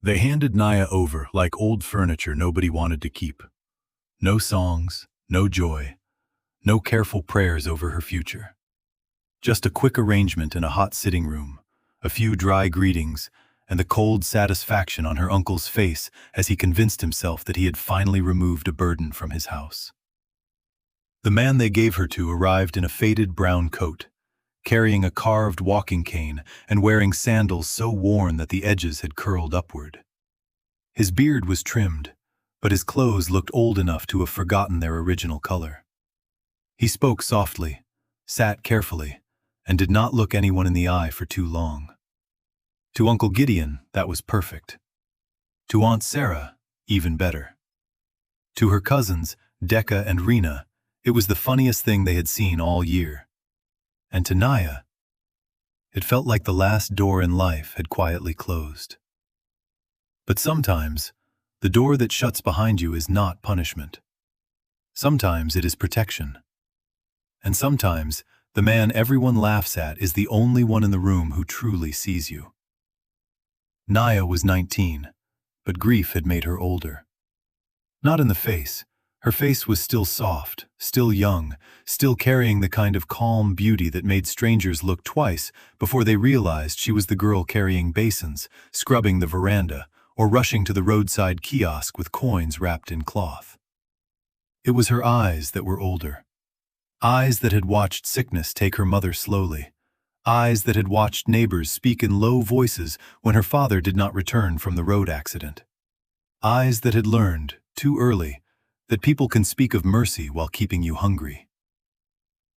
They handed Naya over like old furniture nobody wanted to keep. No songs, no joy, no careful prayers over her future. Just a quick arrangement in a hot sitting room, a few dry greetings, and the cold satisfaction on her uncle's face as he convinced himself that he had finally removed a burden from his house. The man they gave her to arrived in a faded brown coat, carrying a carved walking cane and wearing sandals so worn that the edges had curled upward. His beard was trimmed, but his clothes looked old enough to have forgotten their original color. He spoke softly, sat carefully, and did not look anyone in the eye for too long. To Uncle Gideon, that was perfect. To Aunt Sarah, even better. To her cousins, Decca and Rena, it was the funniest thing they had seen all year. And to Naya, it felt like the last door in life had quietly closed. But sometimes, the door that shuts behind you is not punishment. Sometimes it is protection. And sometimes, the man everyone laughs at is the only one in the room who truly sees you. Naya was 19, but grief had made her older. Not in the face. Her face was still soft, still young, still carrying the kind of calm beauty that made strangers look twice before they realized she was the girl carrying basins, scrubbing the veranda, or rushing to the roadside kiosk with coins wrapped in cloth. It was her eyes that were older. Eyes that had watched sickness take her mother slowly. Eyes that had watched neighbors speak in low voices when her father did not return from the road accident. Eyes that had learned, too early, that people can speak of mercy while keeping you hungry.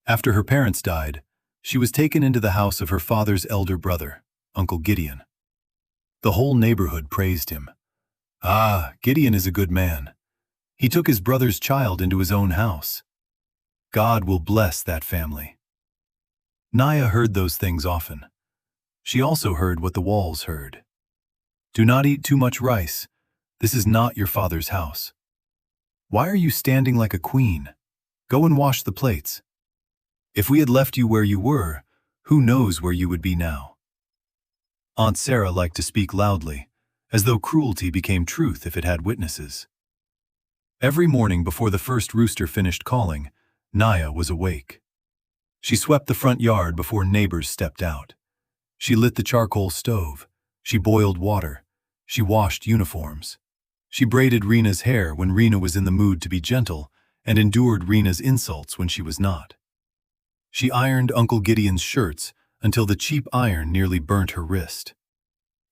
After her parents died, she was taken into the house of her father's elder brother, Uncle Gideon. The whole neighborhood praised him. Ah, Gideon is a good man. He took his brother's child into his own house. God will bless that family. Naya heard those things often. She also heard what the walls heard. Do not eat too much rice. This is not your father's house. Why are you standing like a queen? Go and wash the plates. If we had left you where you were, who knows where you would be now? Aunt Sarah liked to speak loudly, as though cruelty became truth if it had witnesses. Every morning before the first rooster finished calling, Naya was awake. She swept the front yard before neighbors stepped out. She lit the charcoal stove. She boiled water. She washed uniforms. She braided Rena's hair when Rena was in the mood to be gentle and endured Rena's insults when she was not. She ironed Uncle Gideon's shirts until the cheap iron nearly burnt her wrist.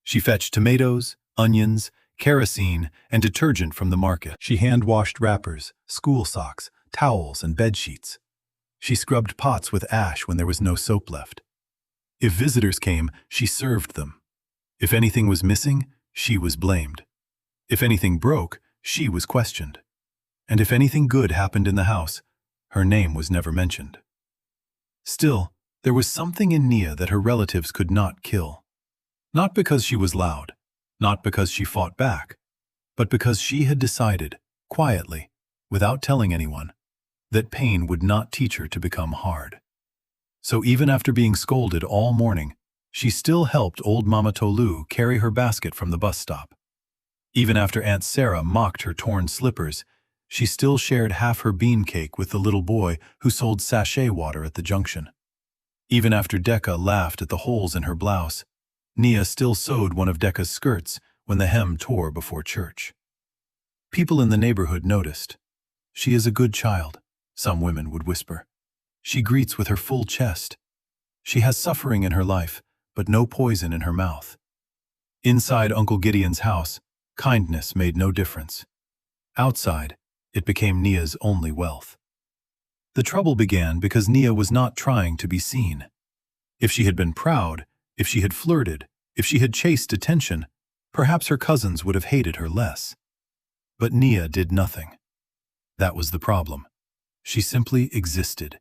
She fetched tomatoes, onions, kerosene, and detergent from the market. She hand-washed wrappers, school socks, towels, and bed sheets. She scrubbed pots with ash when there was no soap left. If visitors came, she served them. If anything was missing, she was blamed. If anything broke, she was questioned. And if anything good happened in the house, her name was never mentioned. Still, there was something in Nia that her relatives could not kill. Not because she was loud, not because she fought back, but because she had decided, quietly, without telling anyone, that pain would not teach her to become hard. So even after being scolded all morning, she still helped old Mama Tolu carry her basket from the bus stop. Even after Aunt Sarah mocked her torn slippers, she still shared half her bean cake with the little boy who sold sachet water at the junction. Even after Decca laughed at the holes in her blouse, Nia still sewed one of Decca's skirts when the hem tore before church. People in the neighborhood noticed. She is a good child, some women would whisper. She greets with her full chest. She has suffering in her life, but no poison in her mouth. Inside Uncle Gideon's house, kindness made no difference. Outside, it became Nia's only wealth. The trouble began because Nia was not trying to be seen. If she had been proud, if she had flirted, if she had chased attention, perhaps her cousins would have hated her less. But Nia did nothing. That was the problem. She simply existed.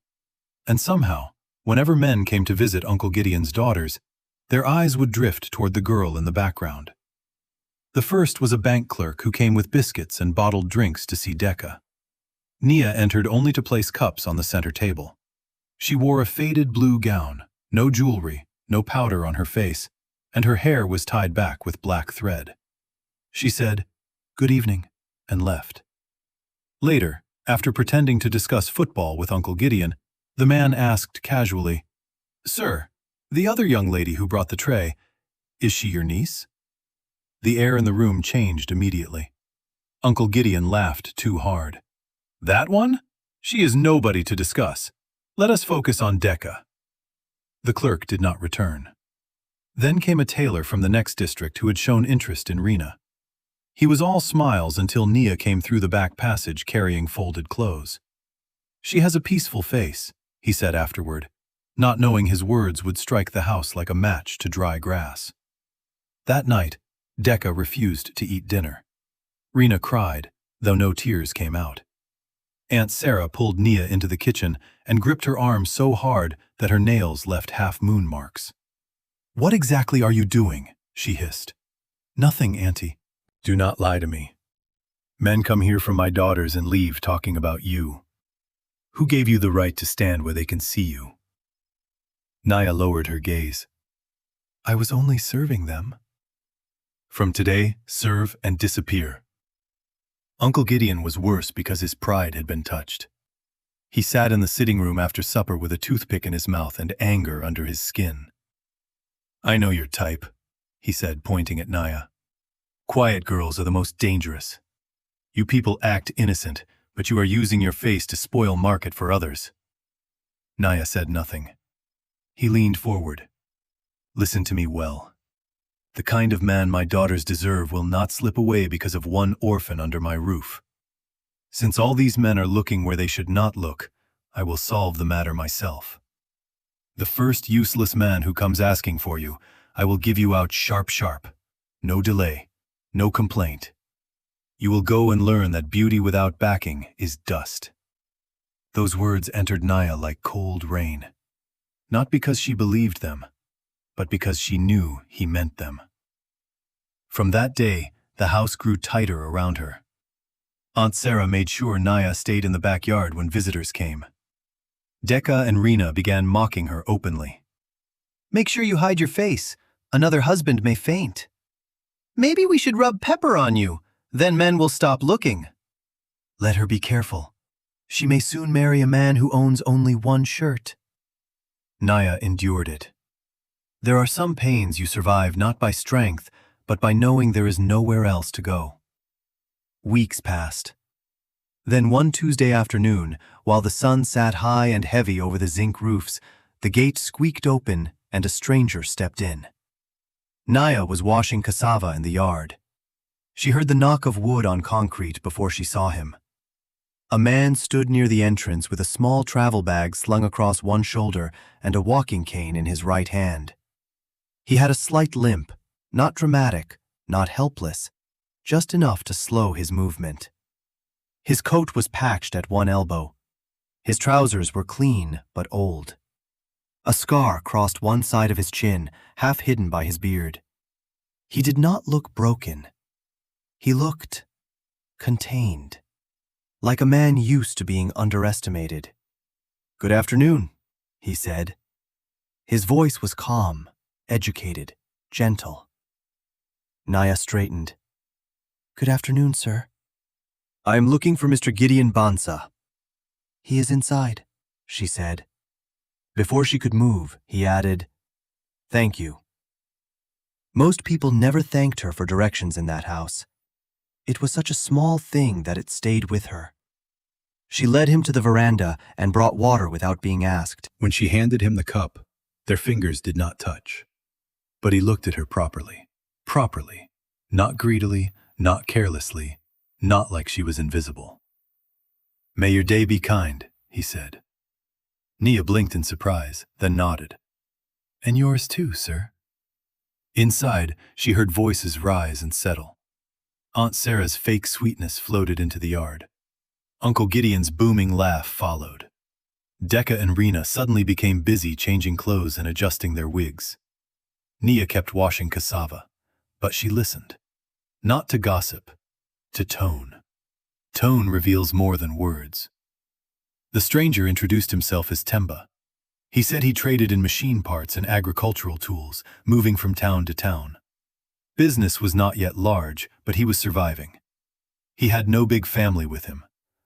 And somehow, whenever men came to visit Uncle Gideon's daughters, their eyes would drift toward the girl in the background. The first was a bank clerk who came with biscuits and bottled drinks to see Decca. Nia entered only to place cups on the center table. She wore a faded blue gown, no jewelry, no powder on her face, and her hair was tied back with black thread. She said, "Good evening," and left. Later, after pretending to discuss football with Uncle Gideon, the man asked casually, "Sir, the other young lady who brought the tray, is she your niece?" The air in the room changed immediately. Uncle Gideon laughed too hard. "That one? She is nobody to discuss. Let us focus on Decca." The clerk did not return. Then came a tailor from the next district who had shown interest in Rena. He was all smiles until Nia came through the back passage carrying folded clothes. "She has a peaceful face," he said afterward, not knowing his words would strike the house like a match to dry grass. That night, Decca refused to eat dinner. Rena cried, though no tears came out. Aunt Sarah pulled Nia into the kitchen and gripped her arm so hard that her nails left half-moon marks. "What exactly are you doing?" she hissed. "Nothing, Auntie." "Do not lie to me. Men come here from my daughters and leave talking about you. Who gave you the right to stand where they can see you?" Nia lowered her gaze. "I was only serving them." "From today, serve and disappear." Uncle Gideon was worse because his pride had been touched. He sat in the sitting room after supper with a toothpick in his mouth and anger under his skin. "I know your type," he said, pointing at Nia. "Quiet girls are the most dangerous. You people act innocent, but you are using your face to spoil market for others." Nia said nothing. He leaned forward. "Listen to me well. The kind of man my daughters deserve will not slip away because of one orphan under my roof. Since all these men are looking where they should not look, I will solve the matter myself. The first useless man who comes asking for you, I will give you out sharp. No delay, no complaint. You will go and learn that beauty without backing is dust." Those words entered Nia like cold rain. Not because she believed them, but because she knew he meant them. From that day, the house grew tighter around her. Aunt Sarah made sure Nia stayed in the backyard when visitors came. Decca and Rena began mocking her openly. "Make sure you hide your face. Another husband may faint." "Maybe we should rub pepper on you, then men will stop looking." "Let her be careful. She may soon marry a man who owns only one shirt." Nia endured it. There are some pains you survive not by strength, but by knowing there is nowhere else to go. Weeks passed. Then one Tuesday afternoon, while the sun sat high and heavy over the zinc roofs, the gate squeaked open and a stranger stepped in. Nia was washing cassava in the yard. She heard the knock of wood on concrete before she saw him. A man stood near the entrance with a small travel bag slung across one shoulder and a walking cane in his right hand. He had a slight limp, not dramatic, not helpless, just enough to slow his movement. His coat was patched at one elbow. His trousers were clean but old. A scar crossed one side of his chin, half hidden by his beard. He did not look broken. He looked contained, like a man used to being underestimated. "Good afternoon," he said. His voice was calm, educated, gentle. Nia straightened. "Good afternoon, sir." "I am looking for Mr. Gideon Bansa." "He is inside," she said. Before she could move, he added, "Thank you." Most people never thanked her for directions in that house. It was such a small thing that it stayed with her. She led him to the veranda and brought water without being asked. When she handed him the cup, their fingers did not touch. But he looked at her properly. Properly. Not greedily, not carelessly, not like she was invisible. "May your day be kind," he said. Nia blinked in surprise, then nodded. "And yours too, sir." Inside, she heard voices rise and settle. Aunt Sarah's fake sweetness floated into the yard. Uncle Gideon's booming laugh followed. Decca and Rena suddenly became busy changing clothes and adjusting their wigs. Nia kept washing cassava, but she listened. Not to gossip, to tone. Tone reveals more than words. The stranger introduced himself as Temba. He said he traded in machine parts and agricultural tools, moving from town to town. Business was not yet large, but he was surviving. He had no big family with him,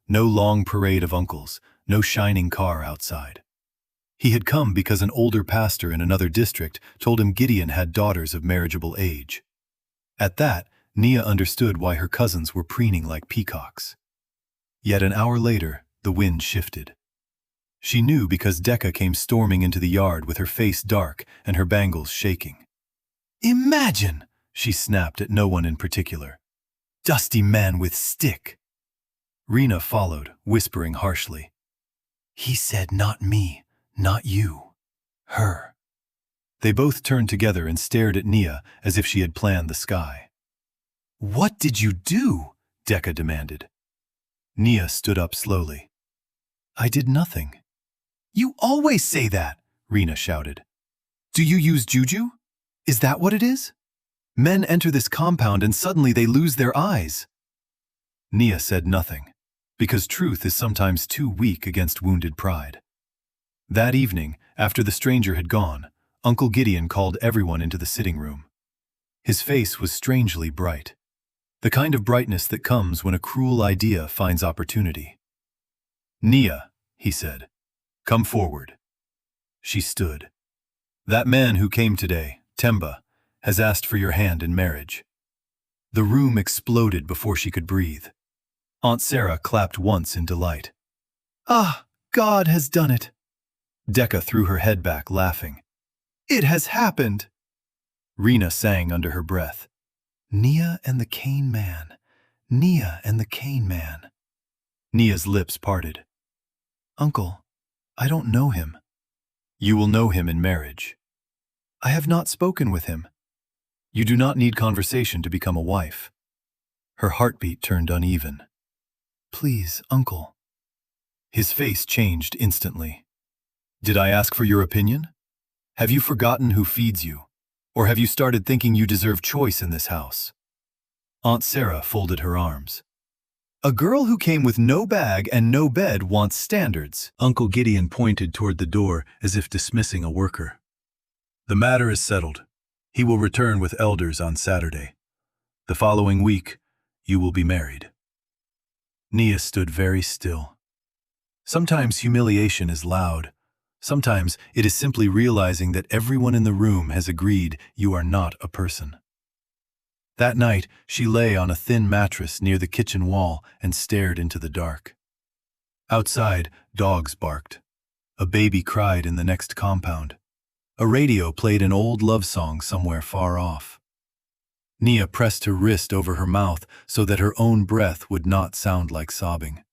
no long parade of uncles, no shining car outside. He had come because an older pastor in another district told him Gideon had daughters of marriageable age. At that, Nia understood why her cousins were preening like peacocks. Yet an hour later, the wind shifted. She knew because Decca came storming into the yard with her face dark and her bangles shaking. "Imagine!" she snapped at no one in particular. "Dusty man with stick." Rena followed, whispering harshly. "He said not me, not you. Her." They both turned together and stared at Nia as if she had planned the sky. "What did you do?" Decca demanded. Nia stood up slowly. "I did nothing." "You always say that," Rena shouted. "Do you use juju? Is that what it is? Men enter this compound and suddenly they lose their eyes." Nia said nothing, because truth is sometimes too weak against wounded pride. That evening, after the stranger had gone, Uncle Gideon called everyone into the sitting room. His face was strangely bright, the kind of brightness that comes when a cruel idea finds opportunity. "Nia," he said, "come forward." She stood. "That man who came today, Temba, has asked for your hand in marriage." The room exploded before she could breathe. Aunt Sarah clapped once in delight. "Ah, God has done it." Decca threw her head back, laughing. "It has happened." Rena sang under her breath. "Nia and the Cane Man, Nia and the Cane Man." Nia's lips parted. "Uncle, I don't know him." "You will know him in marriage." "I have not spoken with him." "You do not need conversation to become a wife." Her heartbeat turned uneven. "Please, Uncle." His face changed instantly. "Did I ask for your opinion? Have you forgotten who feeds you? Or have you started thinking you deserve choice in this house?" Aunt Sarah folded her arms. "A girl who came with no bag and no bed wants standards." Uncle Gideon pointed toward the door as if dismissing a worker. "The matter is settled. He will return with elders on Saturday. The following week, you will be married." Nia stood very still. Sometimes humiliation is loud. Sometimes it is simply realizing that everyone in the room has agreed you are not a person. That night, she lay on a thin mattress near the kitchen wall and stared into the dark. Outside, dogs barked. A baby cried in the next compound. A radio played an old love song somewhere far off. Nia pressed her wrist over her mouth so that her own breath would not sound like sobbing.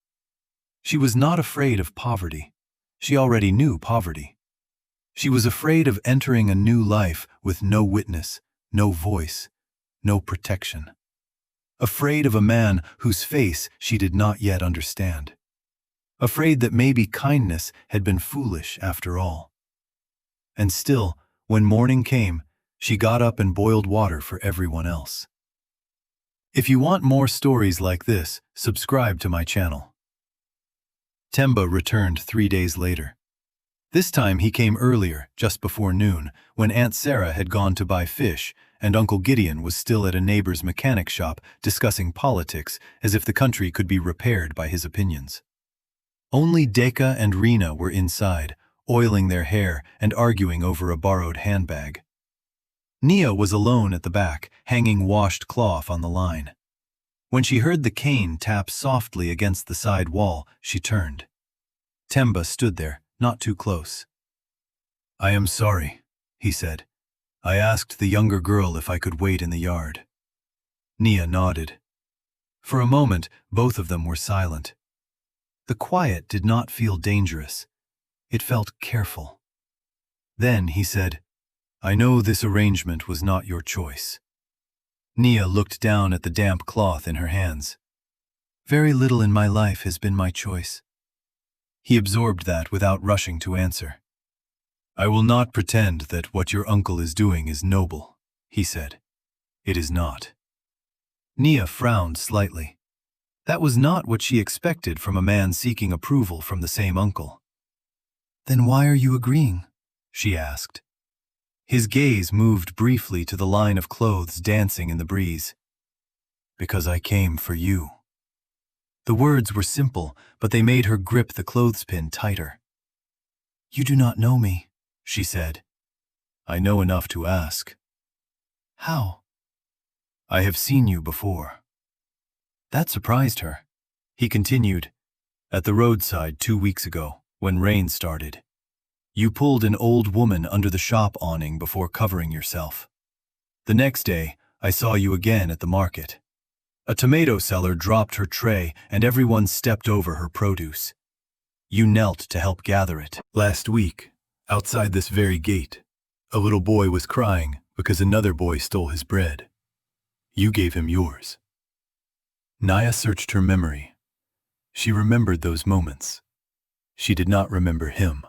She was not afraid of poverty. She already knew poverty. She was afraid of entering a new life with no witness, no voice, no protection. Afraid of a man whose face she did not yet understand. Afraid that maybe kindness had been foolish after all. And still, when morning came, she got up and boiled water for everyone else. If you want more stories like this, subscribe to my channel. Temba returned 3 days later. This time he came earlier, just before noon, when Aunt Sarah had gone to buy fish, and Uncle Gideon was still at a neighbor's mechanic shop discussing politics as if the country could be repaired by his opinions. Only Decca and Rena were inside, oiling their hair and arguing over a borrowed handbag. Nia was alone at the back, hanging washed cloth on the line. When she heard the cane tap softly against the side wall, she turned. Temba stood there, not too close. "I am sorry," he said. "I asked the younger girl if I could wait in the yard." Nia nodded. For a moment, both of them were silent. The quiet did not feel dangerous. It felt careful. Then he said, "I know this arrangement was not your choice." Nia looked down at the damp cloth in her hands. "Very little in my life has been my choice." He absorbed that without rushing to answer. "I will not pretend that what your uncle is doing is noble," he said. "It is not." Nia frowned slightly. That was not what she expected from a man seeking approval from the same uncle. "Then why are you agreeing?" she asked. His gaze moved briefly to the line of clothes dancing in the breeze. "Because I came for you." The words were simple, but they made her grip the clothespin tighter. "You do not know me," she said. "I know enough to ask." "How?" "I have seen you before." That surprised her. He continued, "At the roadside 2 weeks ago, when rain started. You pulled an old woman under the shop awning before covering yourself. The next day, I saw you again at the market. A tomato seller dropped her tray and everyone stepped over her produce. You knelt to help gather it. Last week, outside this very gate, a little boy was crying because another boy stole his bread. You gave him yours." Naya searched her memory. She remembered those moments. She did not remember him.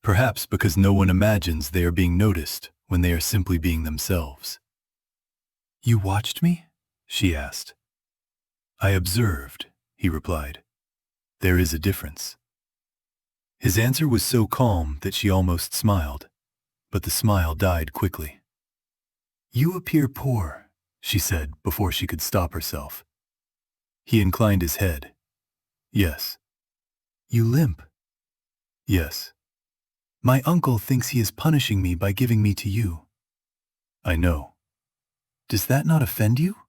Perhaps because no one imagines they are being noticed when they are simply being themselves. "You watched me?" she asked. "I observed," he replied. "There is a difference." His answer was so calm that she almost smiled, but the smile died quickly. "You appear poor," she said before she could stop herself. He inclined his head. "Yes." "You limp." "Yes." "My uncle thinks he is punishing me by giving me to you." "I know." "Does that not offend you?"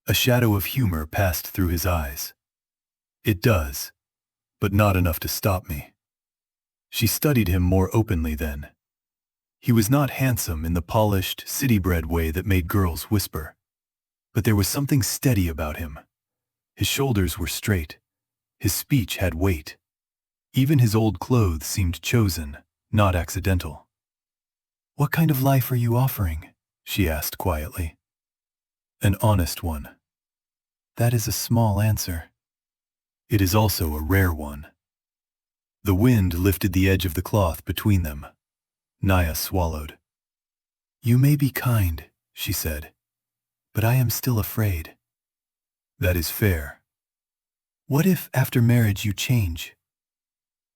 A shadow of humor passed through his eyes. "It does, but not enough to stop me." She studied him more openly then. He was not handsome in the polished, city-bred way that made girls whisper. But there was something steady about him. His shoulders were straight. His speech had weight. Even his old clothes seemed chosen, not accidental. "What kind of life are you offering?" she asked quietly. "An honest one." "That is a small answer." "It is also a rare one." The wind lifted the edge of the cloth between them. Naya swallowed. "You may be kind," she said, "but I am still afraid." "That is fair." "What if after marriage you change?"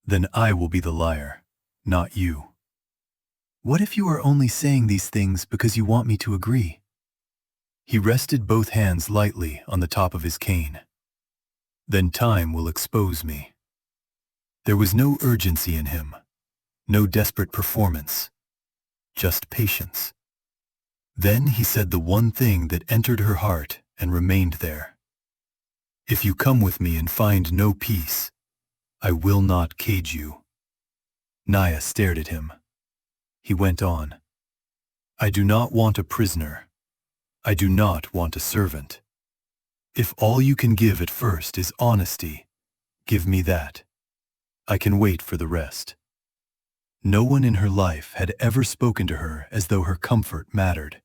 "Then I will be the liar, not you." "What if you are only saying these things because you want me to agree?" He rested both hands lightly on the top of his cane. "Then time will expose me." There was no urgency in him, no desperate performance, just patience. Then he said the one thing that entered her heart and remained there. "If you come with me and find no peace, I will not cage you." Naya stared at him. He went on. "I do not want a prisoner. I do not want a servant. If all you can give at first is honesty, give me that. I can wait for the rest." No one in her life had ever spoken to her as though her comfort mattered.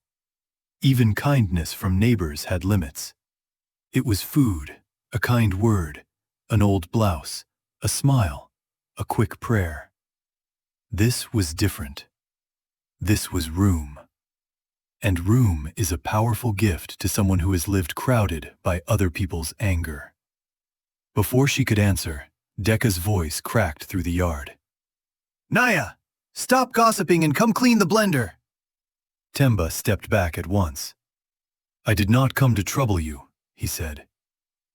Even kindness from neighbors had limits. It was food, a kind word, an old blouse, a smile, a quick prayer. This was different. This was room. And room is a powerful gift to someone who has lived crowded by other people's anger. Before she could answer, Decca's voice cracked through the yard. "Naya, stop gossiping and come clean the blender." Temba stepped back at once. "I did not come to trouble you," he said.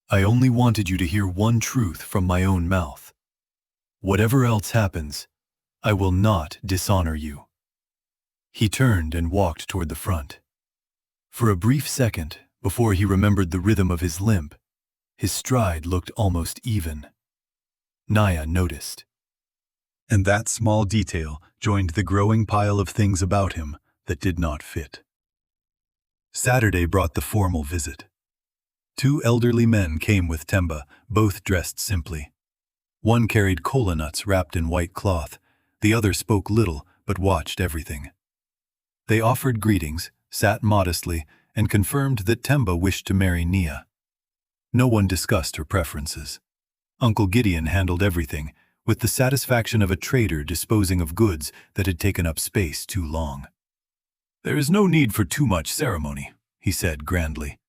"I only wanted you to hear one truth from my own mouth. Whatever else happens, I will not dishonor you." He turned and walked toward the front. For a brief second, before he remembered the rhythm of his limp, his stride looked almost even. Naya noticed. And that small detail joined the growing pile of things about him that did not fit. Saturday brought the formal visit. 2 elderly men came with Temba, both dressed simply. One carried kola nuts wrapped in white cloth, the other spoke little but watched everything. They offered greetings, sat modestly, and confirmed that Temba wished to marry Nia. No one discussed her preferences. Uncle Gideon handled everything, with the satisfaction of a trader disposing of goods that had taken up space too long. "There is no need for too much ceremony," he said grandly.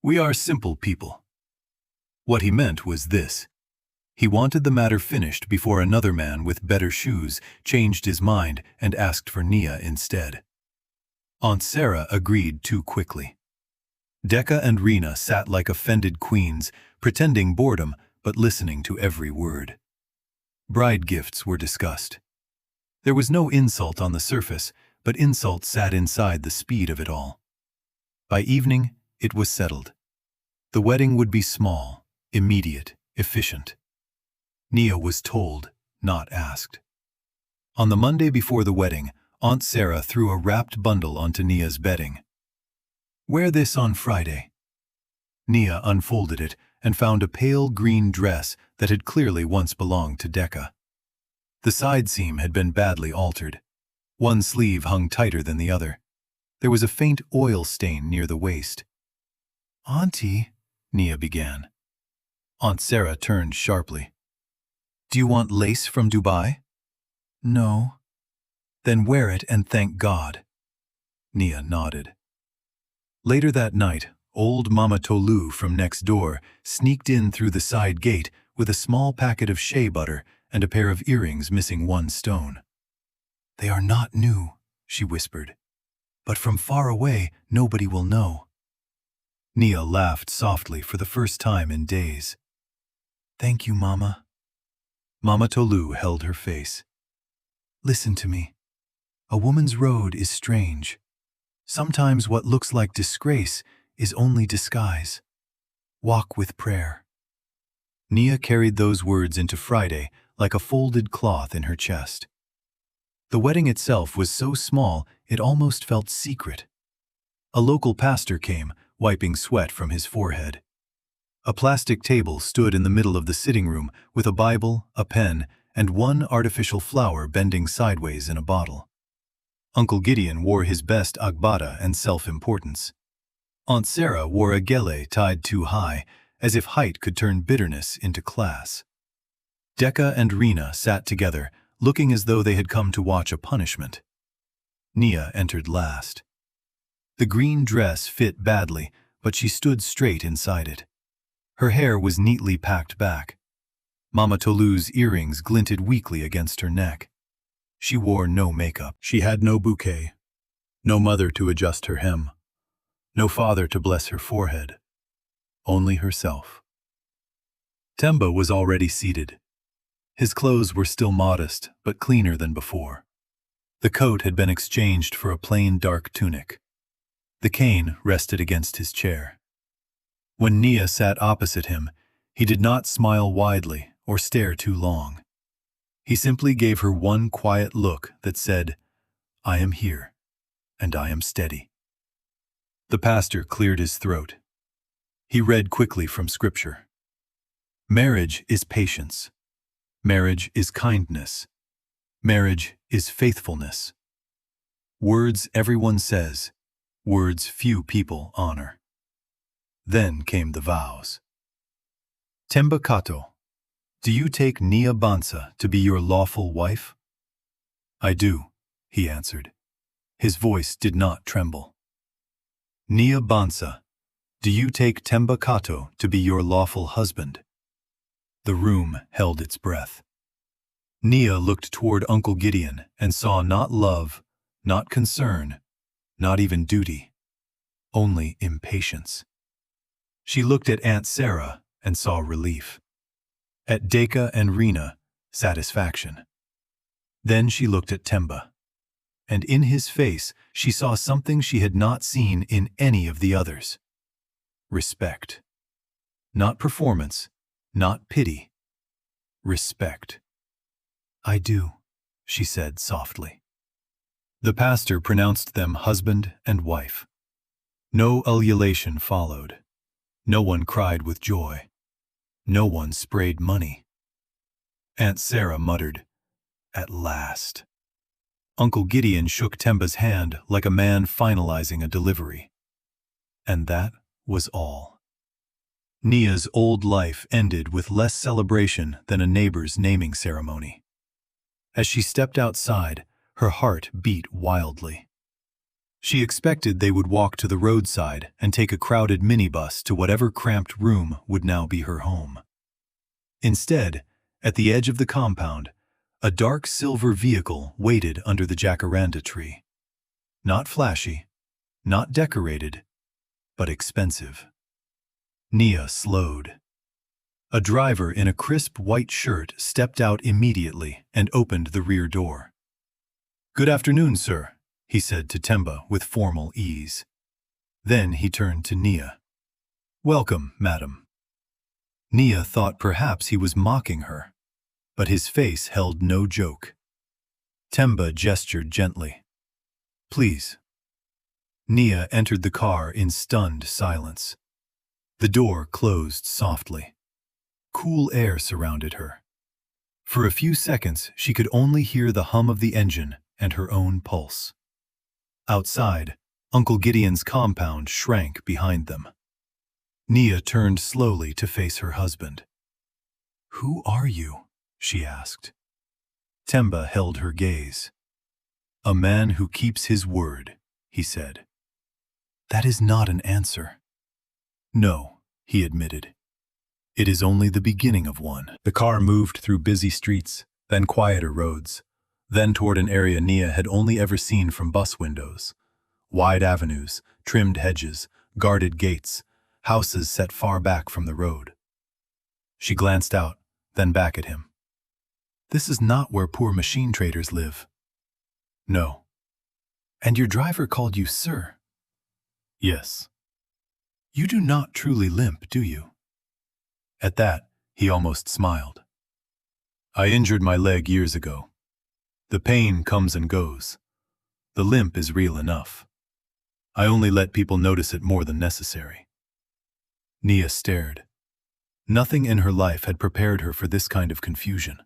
"We are simple people." What he meant was this. He wanted the matter finished before another man with better shoes changed his mind and asked for Nia instead. Aunt Sarah agreed too quickly. Decca and Rena sat like offended queens, pretending boredom but listening to every word. Bride gifts were discussed. There was no insult on the surface, but insult sat inside the speed of it all. By evening, it was settled. The wedding would be small, immediate, efficient. Nia was told, not asked. On the Monday before the wedding, Aunt Sarah threw a wrapped bundle onto Nia's bedding. "Wear this on Friday." Nia unfolded it and found a pale green dress that had clearly once belonged to Decca. The side seam had been badly altered. One sleeve hung tighter than the other. There was a faint oil stain near the waist. "Auntie," Nia began. Aunt Sarah turned sharply. "Do you want lace from Dubai?" "No." "Then wear it and thank God." Nia nodded. Later that night, old Mama Tolu from next door sneaked in through the side gate with a small packet of shea butter and a pair of earrings missing one stone. "They are not new," she whispered. "But from far away, nobody will know." Nia laughed softly for the first time in days. "Thank you, Mama." Mama Tolu held her face. "Listen to me. A woman's road is strange. Sometimes what looks like disgrace is only disguise. Walk with prayer." Nia carried those words into Friday like a folded cloth in her chest. The wedding itself was so small it almost felt secret. A local pastor came, wiping sweat from his forehead. A plastic table stood in the middle of the sitting room with a Bible, a pen, and one artificial flower bending sideways in a bottle. Uncle Gideon wore his best agbada and self-importance. Aunt Sarah wore a gele tied too high, as if height could turn bitterness into class. Decca and Rena sat together, looking as though they had come to watch a punishment. Nia entered last. The green dress fit badly, but she stood straight inside it. Her hair was neatly packed back. Mama Tolu's earrings glinted weakly against her neck. She wore no makeup. She had no bouquet, no mother to adjust her hem, no father to bless her forehead, only herself. Temba was already seated. His clothes were still modest, but cleaner than before. The coat had been exchanged for a plain dark tunic. The cane rested against his chair. When Nia sat opposite him, he did not smile widely or stare too long. He simply gave her one quiet look that said, "I am here, and I am steady." The pastor cleared his throat. He read quickly from Scripture. "Marriage is patience. Marriage is kindness. Marriage is faithfulness. Words everyone says, words few people honor." Then came the vows. "Temba Kato, do you take Nia Bansa to be your lawful wife?" "I do," he answered. His voice did not tremble. "Nia Bansa, do you take Temba Kato to be your lawful husband?" The room held its breath. Nia looked toward Uncle Gideon and saw not love, not concern, not even duty, only impatience. She looked at Aunt Sarah and saw relief. At Decca and Rena, satisfaction. Then she looked at Temba, and in his face she saw something she had not seen in any of the others. Respect. Not performance, not pity. Respect. "I do," she said softly. The pastor pronounced them husband and wife. No ululation followed. No one cried with joy. No one sprayed money. Aunt Sarah muttered, "At last." Uncle Gideon shook Temba's hand like a man finalizing a delivery. And that was all. Nia's old life ended with less celebration than a neighbor's naming ceremony. As she stepped outside, her heart beat wildly. She expected they would walk to the roadside and take a crowded minibus to whatever cramped room would now be her home. Instead, at the edge of the compound, a dark silver vehicle waited under the jacaranda tree. Not flashy, not decorated, but expensive. Nia slowed. A driver in a crisp white shirt stepped out immediately and opened the rear door. "Good afternoon, sir," he said to Temba with formal ease. Then he turned to Nia. "Welcome, madam." Nia thought perhaps he was mocking her, but his face held no joke. Temba gestured gently. "Please." Nia entered the car in stunned silence. The door closed softly. Cool air surrounded her. For a few seconds, she could only hear the hum of the engine and her own pulse. Outside, Uncle Gideon's compound shrank behind them. Nia turned slowly to face her husband. "Who are you?" she asked. Temba held her gaze. "A man who keeps his word," he said. "That is not an answer." "No," he admitted. "It is only the beginning of one." The car moved through busy streets, then quieter roads, then toward an area Nia had only ever seen from bus windows. Wide avenues, trimmed hedges, guarded gates, houses set far back from the road. She glanced out, then back at him. "This is not where poor machine traders live." "No." "And your driver called you sir?" "Yes." "You do not truly limp, do you?" At that, he almost smiled. "I injured my leg years ago. The pain comes and goes. The limp is real enough. I only let people notice it more than necessary." Nia stared. Nothing in her life had prepared her for this kind of confusion.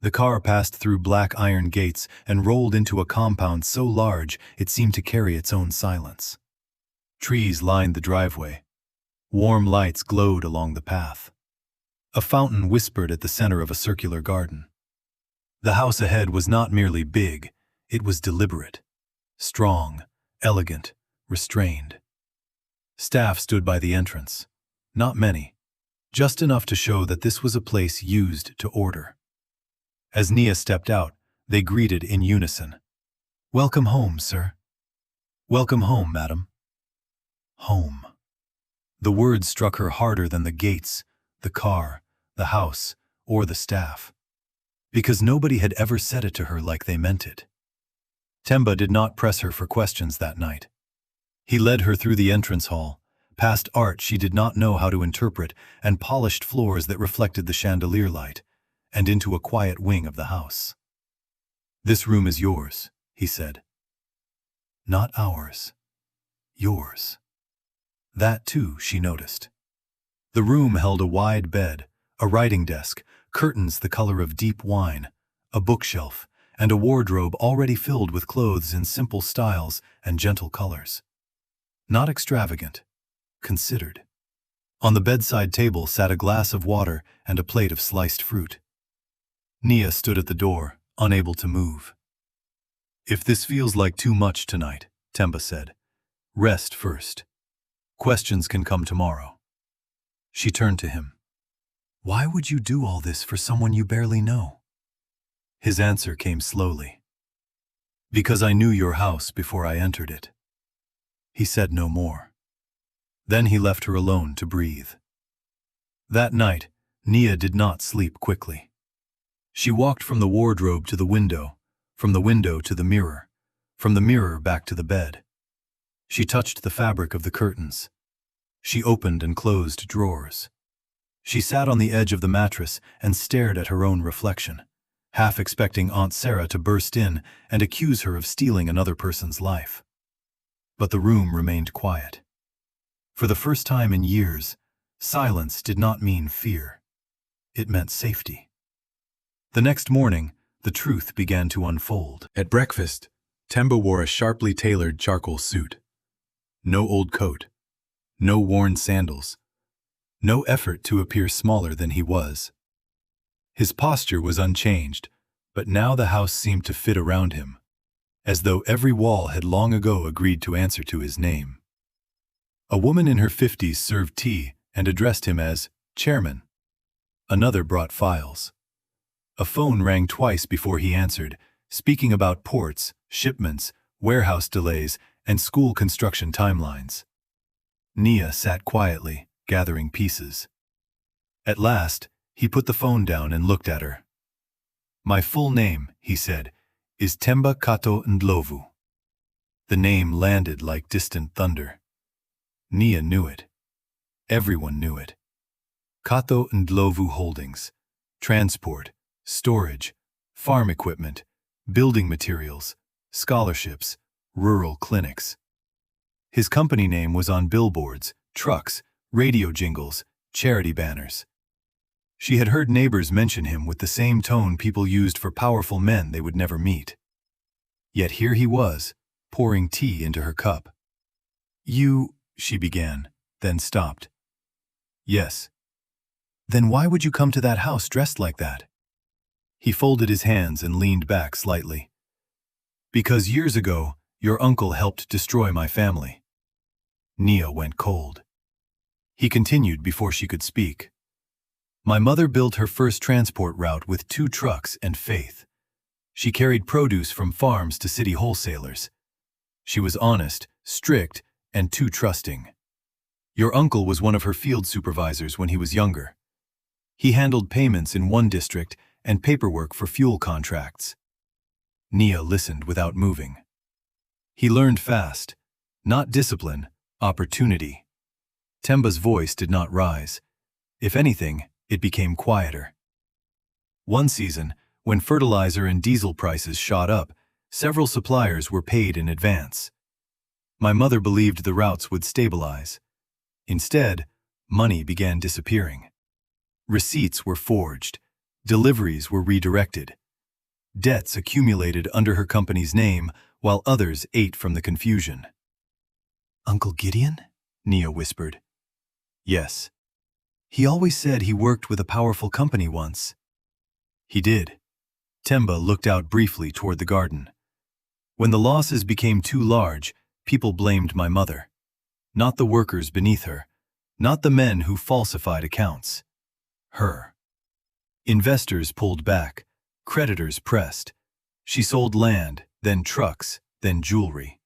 The car passed through black iron gates and rolled into a compound so large it seemed to carry its own silence. Trees lined the driveway. Warm lights glowed along the path. A fountain whispered at the center of a circular garden. The house ahead was not merely big, it was deliberate, strong, elegant, restrained. Staff stood by the entrance. Not many, just enough to show that this was a place used to order. As Nia stepped out, they greeted in unison. "Welcome home, sir." "Welcome home, madam." Home. The word struck her harder than the gates, the car, the house, or the staff. Because nobody had ever said it to her like they meant it. Temba did not press her for questions that night. He led her through the entrance hall, past art she did not know how to interpret and polished floors that reflected the chandelier light, and into a quiet wing of the house. "This room is yours," he said. "Not ours. Yours." That, too, she noticed. The room held a wide bed, a writing desk, curtains the color of deep wine, a bookshelf, and a wardrobe already filled with clothes in simple styles and gentle colors. Not extravagant, considered. On the bedside table sat a glass of water and a plate of sliced fruit. Nia stood at the door, unable to move. "If this feels like too much tonight," Temba said, "rest first. Questions can come tomorrow." She turned to him. "Why would you do all this for someone you barely know?" His answer came slowly. "Because I knew your house before I entered it." He said no more. Then he left her alone to breathe. That night, Nia did not sleep quickly. She walked from the wardrobe to the window, from the window to the mirror, from the mirror back to the bed. She touched the fabric of the curtains. She opened and closed drawers. She sat on the edge of the mattress and stared at her own reflection, half expecting Aunt Sarah to burst in and accuse her of stealing another person's life. But the room remained quiet. For the first time in years, silence did not mean fear. It meant safety. The next morning, the truth began to unfold. At breakfast, Temba wore a sharply tailored charcoal suit. No old coat. No worn sandals. No effort to appear smaller than he was. His posture was unchanged, but now the house seemed to fit around him, as though every wall had long ago agreed to answer to his name. A woman in her 50s served tea and addressed him as chairman. Another brought files. A phone rang twice before he answered, speaking about ports, shipments, warehouse delays, and school construction timelines. Nia sat quietly, gathering pieces. At last, he put the phone down and looked at her. "My full name," he said, "is Temba Kato Ndlovu." The name landed like distant thunder. Nia knew it. Everyone knew it. Kato Ndlovu Holdings. Transport, storage, farm equipment, building materials, scholarships, rural clinics. His company name was on billboards, trucks, radio jingles, charity banners. She had heard neighbors mention him with the same tone people used for powerful men they would never meet. Yet here he was, pouring tea into her cup. "You," she began, then stopped. "Yes." "Then why would you come to that house dressed like that?" He folded his hands and leaned back slightly. "Because years ago, your uncle helped destroy my family." Nia went cold. He continued before she could speak. "My mother built her first transport route with 2 trucks and faith. She carried produce from farms to city wholesalers. She was honest, strict, and too trusting. Your uncle was one of her field supervisors when he was younger. He handled payments in one district and paperwork for fuel contracts." Nia listened without moving. He learned fast. Not discipline, opportunity. Temba's voice did not rise. If anything, it became quieter. One season, when fertilizer and diesel prices shot up, several suppliers were paid in advance. My mother believed the routes would stabilize. Instead, money began disappearing. Receipts were forged. Deliveries were redirected. Debts accumulated under her company's name, while others ate from the confusion. "Uncle Gideon?" Nia whispered. "Yes. He always said he worked with a powerful company once." "He did." Temba looked out briefly toward the garden. "When the losses became too large, people blamed my mother. Not the workers beneath her, not the men who falsified accounts. Her. Investors pulled back, creditors pressed. She sold land, then trucks, then jewelry.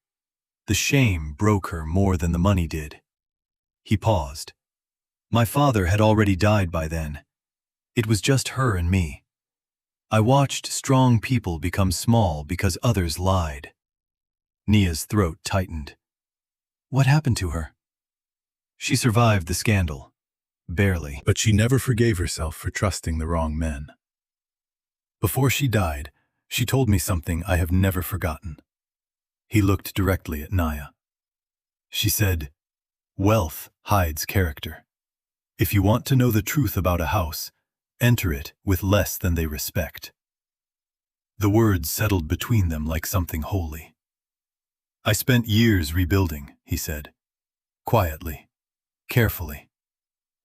The shame broke her more than the money did." He paused. "My father had already died by then. It was just her and me. I watched strong people become small because others lied." Nia's throat tightened. "What happened to her?" "She survived the scandal. Barely. But she never forgave herself for trusting the wrong men. Before she died, she told me something I have never forgotten." He looked directly at Nia. She said, "Wealth hides character. If you want to know the truth about a house, enter it with less than they respect." The words settled between them like something holy. "I spent years rebuilding," he said. "Quietly, carefully.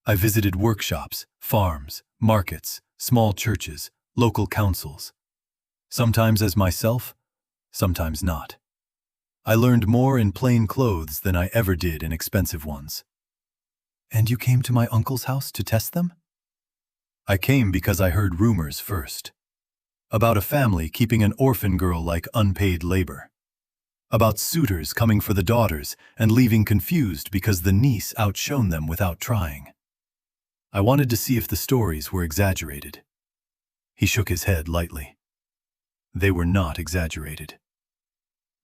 I visited workshops, farms, markets, small churches, local councils. Sometimes as myself, sometimes not. I learned more in plain clothes than I ever did in expensive ones." "And you came to my uncle's house to test them?" "I came because I heard rumors first. About a family keeping an orphan girl like unpaid labor. About suitors coming for the daughters and leaving confused because the niece outshone them without trying. I wanted to see if the stories were exaggerated." He shook his head lightly. They were not exaggerated.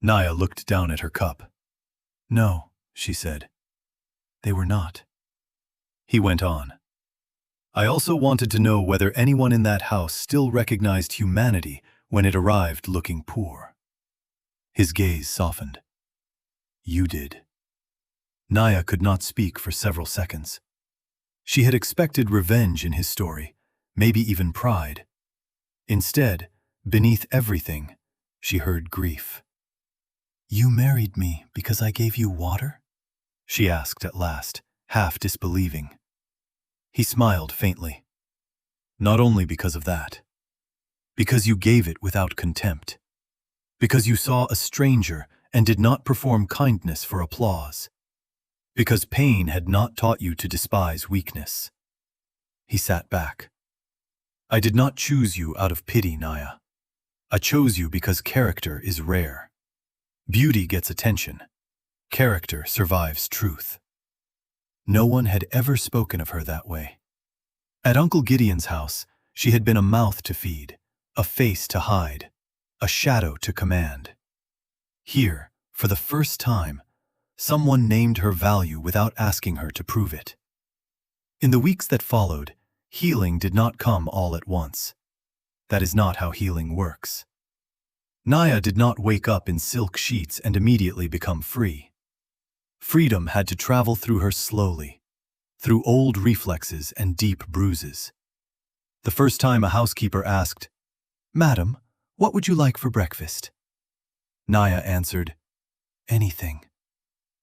Nia looked down at her cup. "No," she said. "They were not." He went on. "I also wanted to know whether anyone in that house still recognized humanity when it arrived looking poor." His gaze softened. "You did." Nia could not speak for several seconds. She had expected revenge in his story, maybe even pride. Instead, beneath everything, she heard grief. "You married me because I gave you water?" she asked at last, half disbelieving. He smiled faintly. "Not only because of that. Because you gave it without contempt. Because you saw a stranger and did not perform kindness for applause. Because pain had not taught you to despise weakness." He sat back. I did not choose you out of pity, Naya. I chose you because character is rare. Beauty gets attention. Character survives truth. No one had ever spoken of her that way. At Uncle Gideon's house, she had been a mouth to feed, a face to hide, a shadow to command. Here, for the first time, someone named her value without asking her to prove it. In the weeks that followed, healing did not come all at once. That is not how healing works. Naya did not wake up in silk sheets and immediately become free. Freedom had to travel through her slowly, through old reflexes and deep bruises. The first time a housekeeper asked, "Madam, what would you like for breakfast?" Naya answered, "Anything,"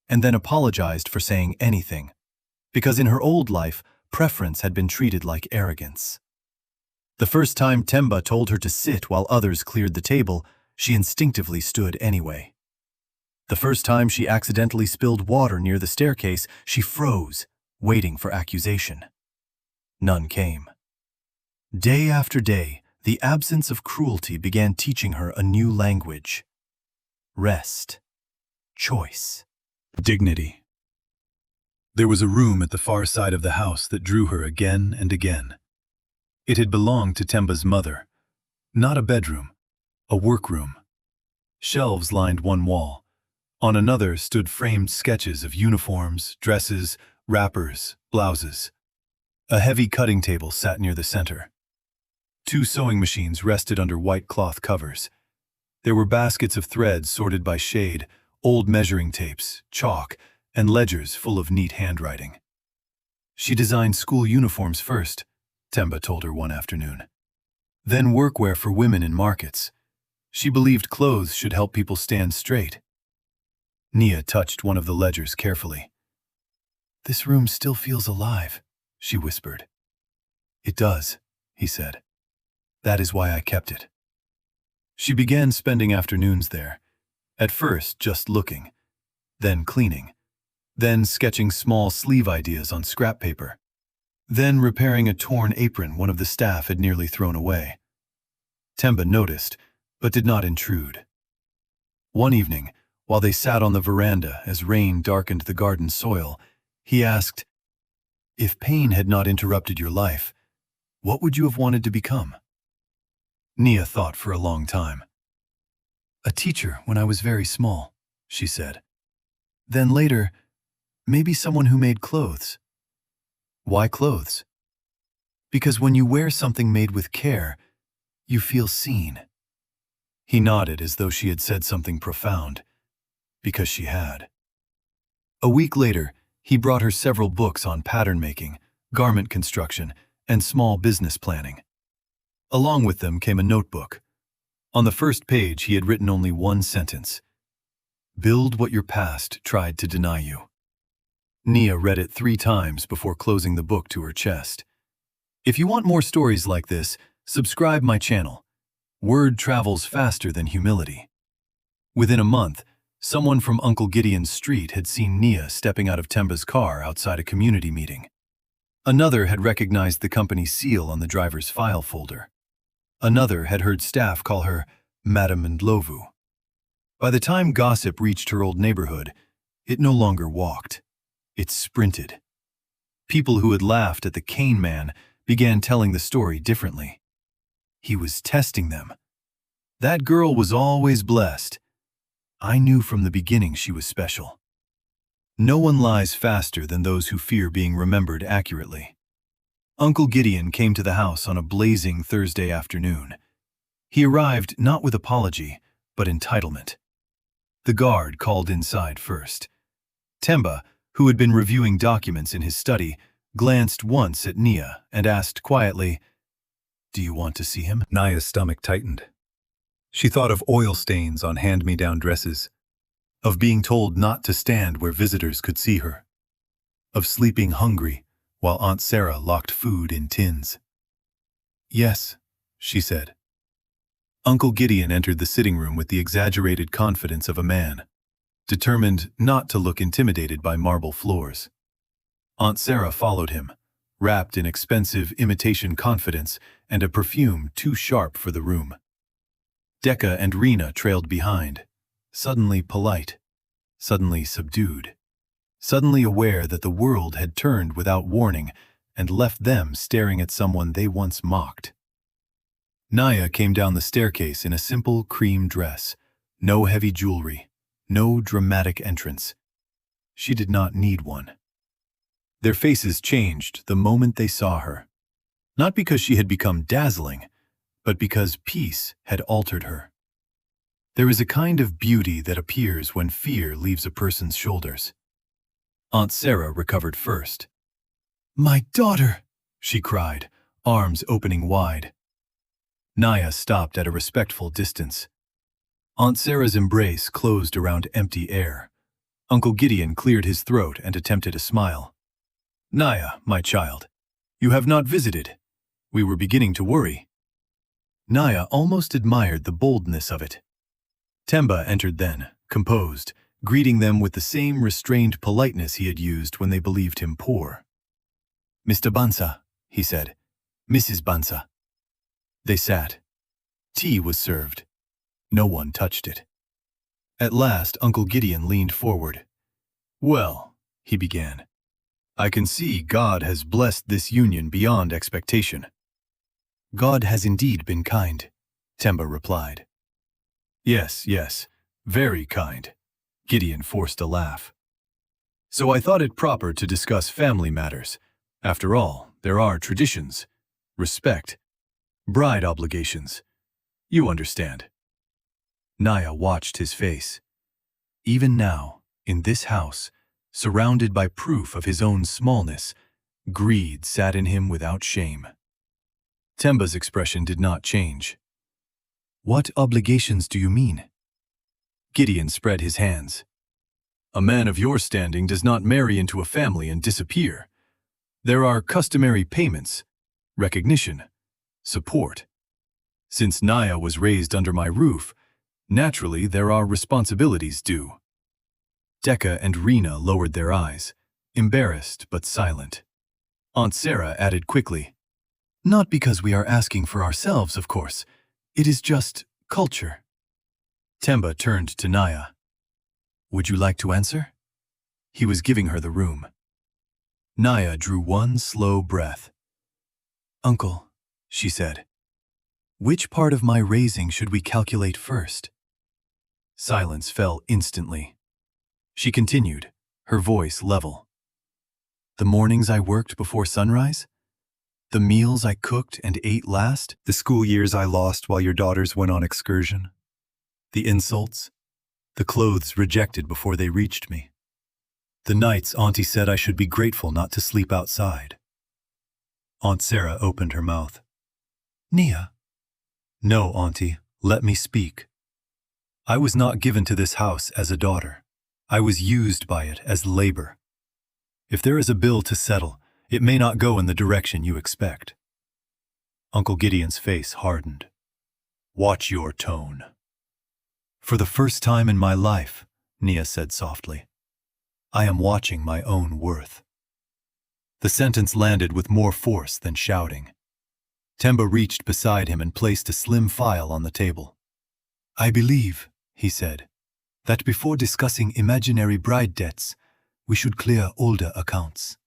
and then apologized for saying anything, because in her old life, preference had been treated like arrogance. The first time Temba told her to sit while others cleared the table, she instinctively stood anyway. The first time she accidentally spilled water near the staircase, she froze, waiting for accusation. None came. Day after day, the absence of cruelty began teaching her a new language. Rest. Choice. Dignity. There was a room at the far side of the house that drew her again and again. It had belonged to Temba's mother. Not a bedroom, a workroom. Shelves lined one wall. On another stood framed sketches of uniforms, dresses, wrappers, blouses. A heavy cutting table sat near the center. 2 sewing machines rested under white cloth covers. There were baskets of threads sorted by shade, old measuring tapes, chalk, and ledgers full of neat handwriting. She designed school uniforms first, Temba told her one afternoon. Then workwear for women in markets. She believed clothes should help people stand straight. Nia touched one of the ledgers carefully. "This room still feels alive," she whispered. "It does," he said. "That is why I kept it." She began spending afternoons there, at first just looking, then cleaning, then sketching small sleeve ideas on scrap paper, then repairing a torn apron one of the staff had nearly thrown away. Temba noticed, but did not intrude. One evening, while they sat on the veranda as rain darkened the garden soil, he asked, "If pain had not interrupted your life, what would you have wanted to become?" Nia thought for a long time. "A teacher when I was very small," she said. "Then later, maybe someone who made clothes." "Why clothes?" "Because when you wear something made with care, you feel seen." He nodded as though she had said something profound, because she had. A week later, he brought her several books on pattern making, garment construction, and small business planning. Along with them came a notebook. On the first page, he had written only one sentence: "Build what your past tried to deny you." Nia read it 3 times before closing the book to her chest. If you want more stories like this, subscribe my channel. Word travels faster than humility. Within a month, someone from Uncle Gideon's street had seen Nia stepping out of Temba's car outside a community meeting. Another had recognized the company's seal on the driver's file folder. Another had heard staff call her Madame Ndlovu. By the time gossip reached her old neighborhood, it no longer walked. It sprinted. People who had laughed at the cane man began telling the story differently. He was testing them. That girl was always blessed. I knew from the beginning she was special. No one lies faster than those who fear being remembered accurately. Uncle Gideon came to the house on a blazing Thursday afternoon. He arrived not with apology, but entitlement. The guard called inside first. Temba, who had been reviewing documents in his study, glanced once at Nia and asked quietly, "Do you want to see him?" Nia's stomach tightened. She thought of oil stains on hand-me-down dresses, of being told not to stand where visitors could see her, of sleeping hungry while Aunt Sarah locked food in tins. "Yes," she said. Uncle Gideon entered the sitting room with the exaggerated confidence of a man, determined not to look intimidated by marble floors. Aunt Sarah followed him, wrapped in expensive imitation confidence and a perfume too sharp for the room. Decca and Rena trailed behind, suddenly polite, suddenly subdued, suddenly aware that the world had turned without warning and left them staring at someone they once mocked. Naya came down the staircase in a simple cream dress, no heavy jewelry, no dramatic entrance. She did not need one. Their faces changed the moment they saw her, not because she had become dazzling, but because peace had altered her. There is a kind of beauty that appears when fear leaves a person's shoulders. Aunt Sarah recovered first. "My daughter!" she cried, arms opening wide. Naya stopped at a respectful distance. Aunt Sarah's embrace closed around empty air. Uncle Gideon cleared his throat and attempted a smile. "Naya, my child, you have not visited. We were beginning to worry." Naya almost admired the boldness of it. Temba entered then, composed, greeting them with the same restrained politeness he had used when they believed him poor. "Mr. Bansa," he said. "Mrs. Bansa." They sat. Tea was served. No one touched it. At last, Uncle Gideon leaned forward. "Well," he began, "I can see God has blessed this union beyond expectation." "God has indeed been kind," Temba replied. Yes, very kind." Gideon forced a laugh. "So I thought it proper to discuss family matters. After all, there are traditions, respect, bride obligations. You understand." Naya watched his face. Even now, in this house, surrounded by proof of his own smallness, greed sat in him without shame. Temba's expression did not change. "What obligations do you mean?" Gideon spread his hands. "A man of your standing does not marry into a family and disappear. There are customary payments, recognition, support. Since Naya was raised under my roof, naturally there are responsibilities due." Decca and Rena lowered their eyes, embarrassed but silent. Aunt Sarah added quickly, "Not because we are asking for ourselves, of course. It is just culture." Temba turned to Naya. "Would you like to answer?" He was giving her the room. Naya drew one slow breath. "Uncle," she said, "which part of my raising should we calculate first?" Silence fell instantly. She continued, her voice level. "The mornings I worked before sunrise? The meals I cooked and ate last? The school years I lost while your daughters went on excursion? The insults? The clothes rejected before they reached me? The nights Auntie said I should be grateful not to sleep outside?" Aunt Sarah opened her mouth. "Nia." "No, Auntie, let me speak. I was not given to this house as a daughter. I was used by it as labor. If there is a bill to settle, it may not go in the direction you expect." Uncle Gideon's face hardened. "Watch your tone." "For the first time in my life," Nia said softly, "I am watching my own worth." The sentence landed with more force than shouting. Temba reached beside him and placed a slim file on the table. "I believe," he said, "that before discussing imaginary bride debts, we should clear older accounts."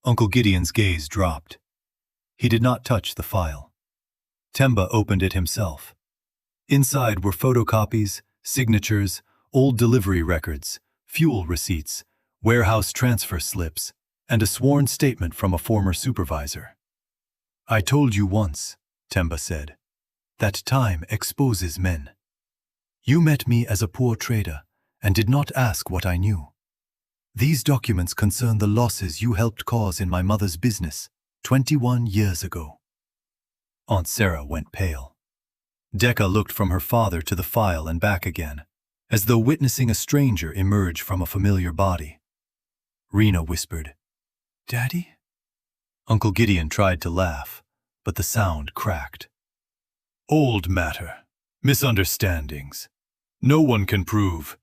Uncle Gideon's gaze dropped. He did not touch the file. Temba opened it himself. Inside were photocopies, signatures, old delivery records, fuel receipts, warehouse transfer slips, and a sworn statement from a former supervisor. "I told you once," Temba said, "that time exposes men. You met me as a poor trader and did not ask what I knew. These documents concern the losses you helped cause in my mother's business 21 years ago." Aunt Sarah went pale. Decca looked from her father to the file and back again, as though witnessing a stranger emerge from a familiar body. Rena whispered, "Daddy?" Uncle Gideon tried to laugh, but the sound cracked. "Old matter. Misunderstandings. No one can prove."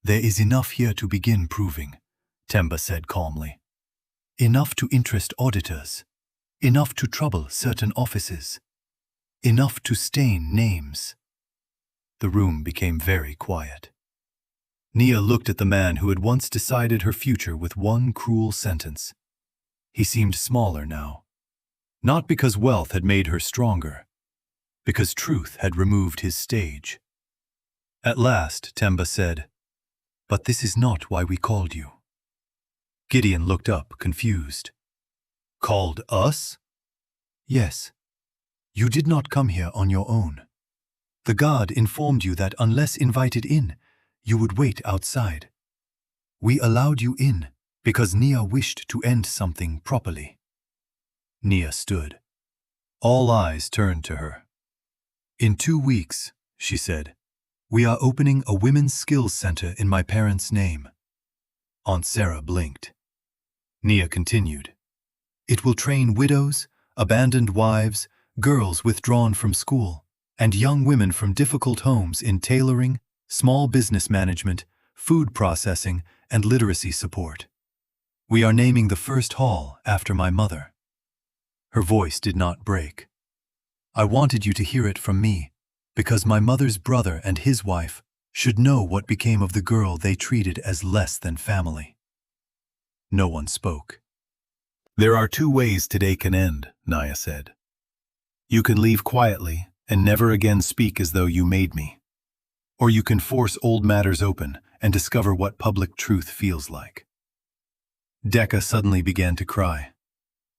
"There is enough here to begin proving," Temba said calmly. Enough to interest auditors. Enough to trouble certain offices. Enough to stain names. The room became very quiet. Nia looked at the man who had once decided her future with one cruel sentence. He seemed smaller now. Not because wealth had made her stronger, because truth had removed his stage. At last, Temba said, "But this is not why we called you." Gideon looked up, confused. "Called us?" "Yes. You did not come here on your own. The guard informed you that unless invited in, you would wait outside. We allowed you in because Nia wished to end something properly." Nia stood. All eyes turned to her. "In 2 weeks," she said, "we are opening a women's skills center in my parents' name." Aunt Sarah blinked. Nia continued. "It will train widows, abandoned wives, girls withdrawn from school, and young women from difficult homes in tailoring, small business management, food processing, and literacy support. We are naming the first hall after my mother." Her voice did not break. "I wanted you to hear it from me, because my mother's brother and his wife should know what became of the girl they treated as less than family." No one spoke. "There are 2 ways today can end," Nia said. "You can leave quietly and never again speak as though you made me. Or you can force old matters open and discover what public truth feels like." Decca suddenly began to cry.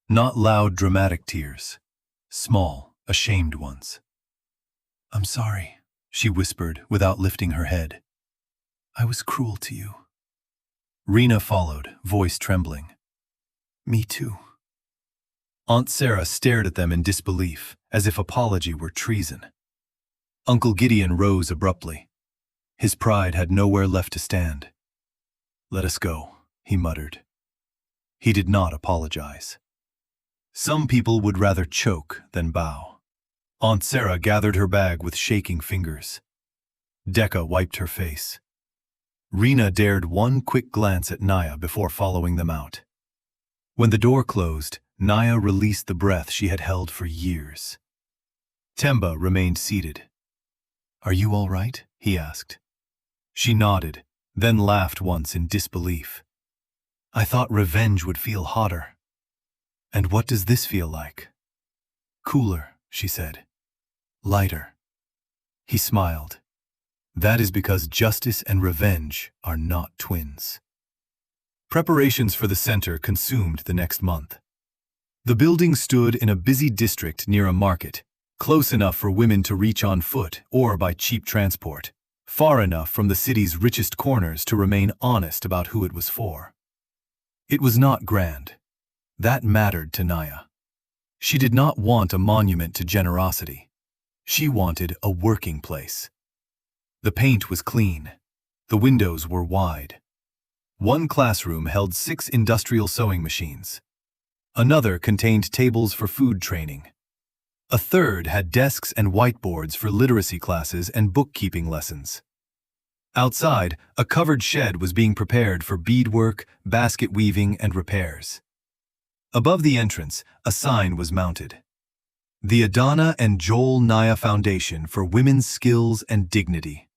Not loud, dramatic tears. Small, ashamed ones. "I'm sorry," she whispered without lifting her head. "I was cruel to you." Rena followed, voice trembling. "Me too." Aunt Sarah stared at them in disbelief, as if apology were treason. Uncle Gideon rose abruptly. His pride had nowhere left to stand. "Let us go," he muttered. He did not apologize. Some people would rather choke than bow. Aunt Sarah gathered her bag with shaking fingers. Decca wiped her face. Rena dared one quick glance at Nia before following them out. When the door closed, Nia released the breath she had held for years. Temba remained seated. "Are you all right?" he asked. She nodded, then laughed once in disbelief. "I thought revenge would feel hotter. And what does this feel like?" "Cooler," she said. "Lighter." He smiled. "That is because justice and revenge are not twins." Preparations for the center consumed the next month. The building stood in a busy district near a market, close enough for women to reach on foot or by cheap transport, far enough from the city's richest corners to remain honest about who it was for. It was not grand. That mattered to Nia. She did not want a monument to generosity. She wanted a working place. The paint was clean. The windows were wide. One classroom held 6 industrial sewing machines. Another contained tables for food training. A third had desks and whiteboards for literacy classes and bookkeeping lessons. Outside, a covered shed was being prepared for beadwork, basket weaving, and repairs. Above the entrance, a sign was mounted. The Adana and Joel Nia Foundation for Women's Skills and Dignity.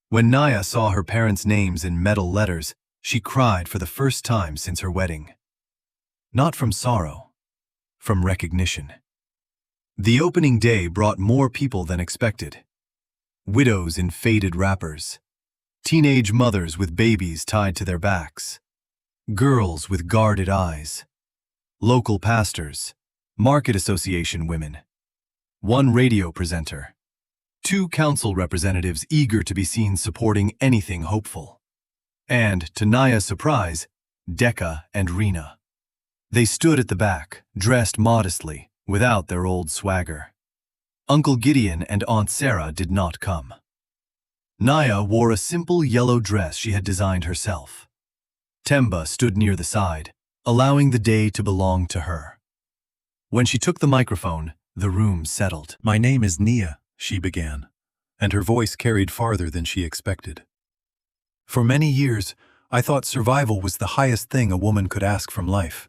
When Nia saw her parents' names in metal letters, she cried for the first time since her wedding. Not from sorrow, from recognition. The opening day brought more people than expected. Widows in faded wrappers. Teenage mothers with babies tied to their backs. Girls with guarded eyes. Local pastors. Market association women. One radio presenter. 2 council representatives eager to be seen supporting anything hopeful. And, to Nia's surprise, Decca and Rena. They stood at the back, dressed modestly, without their old swagger. Uncle Gideon and Aunt Sarah did not come. Nia wore a simple yellow dress she had designed herself. Temba stood near the side, allowing the day to belong to her. When she took the microphone, the room settled. "My name is Nia," she began, and her voice carried farther than she expected. "For many years, I thought survival was the highest thing a woman could ask from life.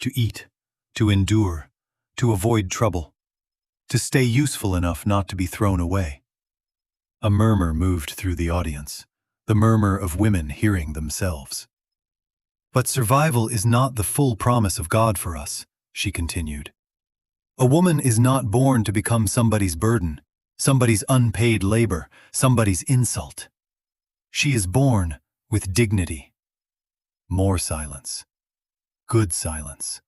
to eat, to endure, to avoid trouble, to stay useful enough not to be thrown away. A murmur moved through the audience, the murmur of women hearing themselves. But survival is not the full promise of God for us, she continued. A woman is not born to become somebody's burden, somebody's unpaid labor, somebody's insult. She is born with dignity. More silence. Good silence.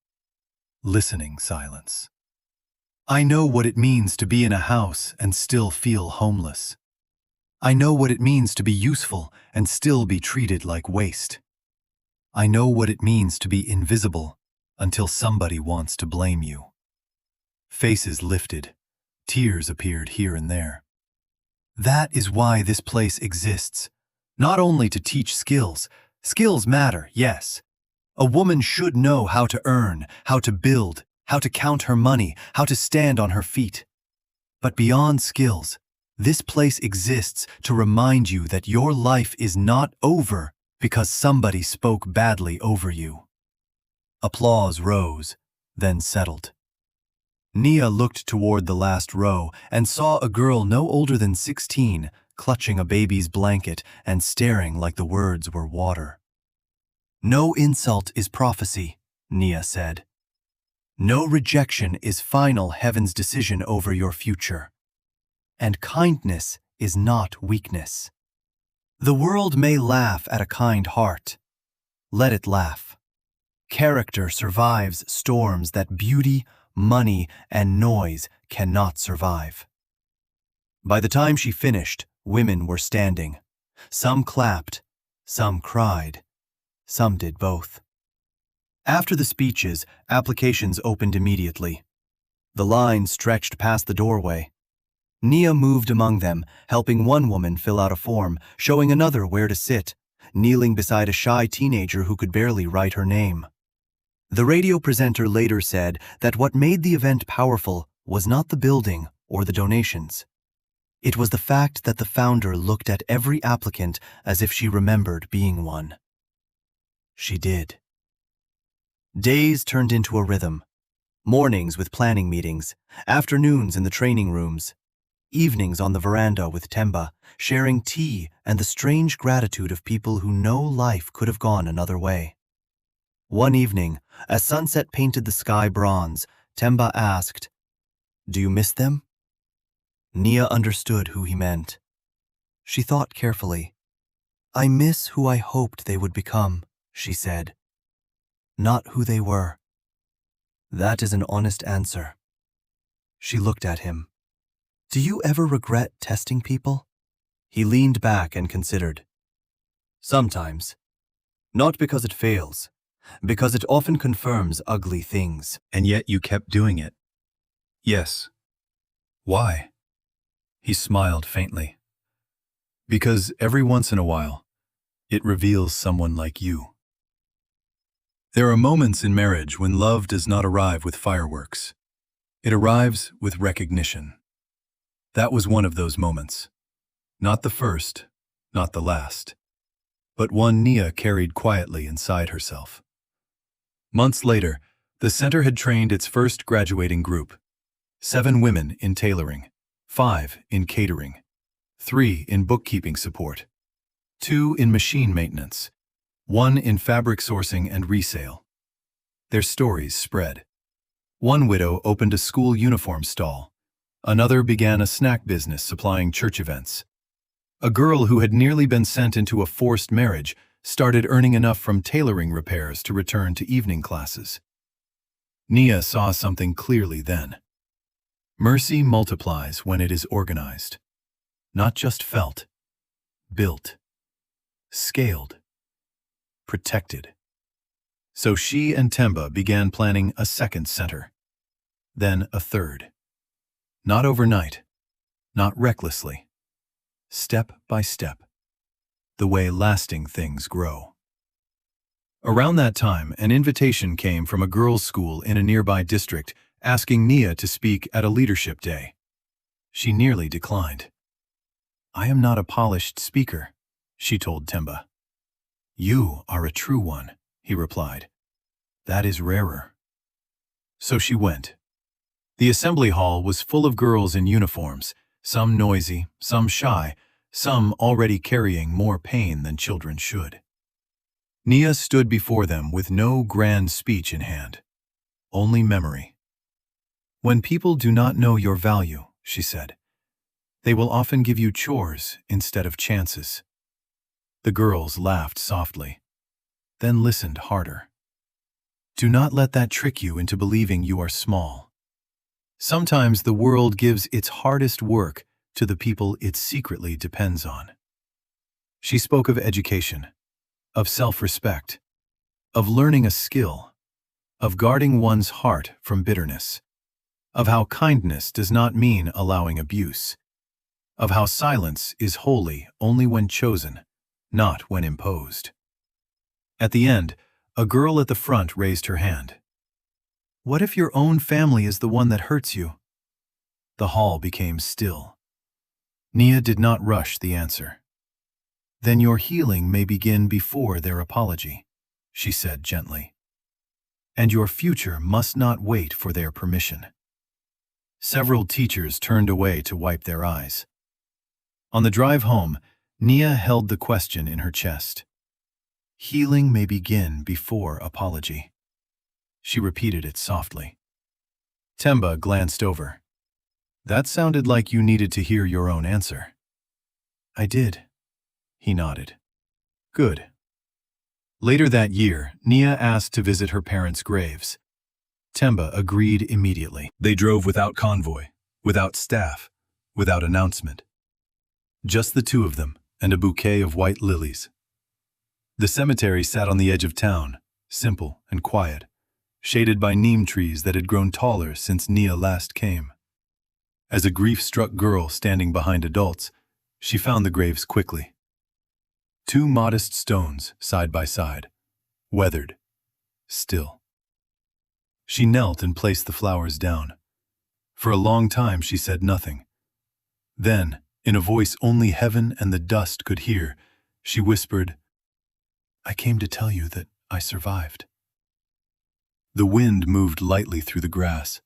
Listening silence. I know what it means to be in a house and still feel homeless. I know what it means to be useful and still be treated like waste. I know what it means to be invisible until somebody wants to blame you. Faces lifted. Tears appeared here and there. That is why this place exists. Not only to teach skills. Skills matter, yes. A woman should know how to earn, how to build, how to count her money, how to stand on her feet. But beyond skills, this place exists to remind you that your life is not over because somebody spoke badly over you. Applause rose, then settled. Nia looked toward the last row and saw a girl no older than 16, clutching a baby's blanket and staring like the words were water. No insult is prophecy, Nia said. No rejection is final heaven's decision over your future. And kindness is not weakness. The world may laugh at a kind heart. Let it laugh. Character survives storms that beauty, money, and noise cannot survive. By the time she finished, women were standing. Some clapped, some cried, some did both. After the speeches, applications opened immediately. The line stretched past the doorway. Nia moved among them, helping one woman fill out a form, showing another where to sit, kneeling beside a shy teenager who could barely write her name. The radio presenter later said that what made the event powerful was not the building or the donations. It was the fact that the founder looked at every applicant as if she remembered being one. She did. Days turned into a rhythm. Mornings with planning meetings, afternoons in the training rooms, evenings on the veranda with Temba, sharing tea and the strange gratitude of people who know life could have gone another way. One evening, as sunset painted the sky bronze, Temba asked, "Do you miss them?" Nia understood who he meant. She thought carefully. "I miss who I hoped they would become," she said. "Not who they were." That is an honest answer. She looked at him. "Do you ever regret testing people?" He leaned back and considered. "Sometimes. Not because it fails, because it often confirms ugly things." And yet you kept doing it. Yes. Why? He smiled faintly. Because every once in a while, it reveals someone like you. There are moments in marriage when love does not arrive with fireworks. It arrives with recognition. That was one of those moments. Not the first, not the last, but one Nia carried quietly inside herself. Months later, the center had trained its first graduating group. 7 women in tailoring, 5 in catering, 3 in bookkeeping support, 2 in machine maintenance, 1 in fabric sourcing and resale. Their stories spread. One widow opened a school uniform stall. Another began a snack business supplying church events. A girl who had nearly been sent into a forced marriage started earning enough from tailoring repairs to return to evening classes. Nia saw something clearly then. Mercy multiplies when it is organized. Not just felt, built, scaled, protected. So she and Temba began planning a second center, then a third. Not overnight, not recklessly, step by step, the way lasting things grow. Around that time, an invitation came from a girls' school in a nearby district asking Nia to speak at a leadership day. She nearly declined. "I am not a polished speaker," she told Temba. "You are a true one," he replied. "That is rarer." So she went. The assembly hall was full of girls in uniforms, some noisy, some shy, some already carrying more pain than children should. Nia stood before them with no grand speech in hand, only memory. "When people do not know your value," she said, "they will often give you chores instead of chances." The girls laughed softly, then listened harder. "Do not let that trick you into believing you are small. Sometimes the world gives its hardest work to the people it secretly depends on." She spoke of education, of self-respect, of learning a skill, of guarding one's heart from bitterness, of how kindness does not mean allowing abuse, of how silence is holy only when chosen, not when imposed. At the end, a girl at the front raised her hand. "What if your own family is the one that hurts you?" The hall became still. Nia did not rush the answer. "Then your healing may begin before their apology," she said gently. "And your future must not wait for their permission." Several teachers turned away to wipe their eyes. On the drive home, Nia held the question in her chest. "Healing may begin before apology." She repeated it softly. Temba glanced over. "That sounded like you needed to hear your own answer." "I did," he nodded. "Good." Later that year, Nia asked to visit her parents' graves. Temba agreed immediately. They drove without convoy, without staff, without announcement. Just the two of them and a bouquet of white lilies. The cemetery sat on the edge of town, simple and quiet, shaded by neem trees that had grown taller since Nia last came. As a grief-struck girl standing behind adults, she found the graves quickly. Two modest stones side by side, weathered, still. She knelt and placed the flowers down. For a long time she said nothing. Then, in a voice only heaven and the dust could hear, she whispered, "I came to tell you that I survived." The wind moved lightly through the grass.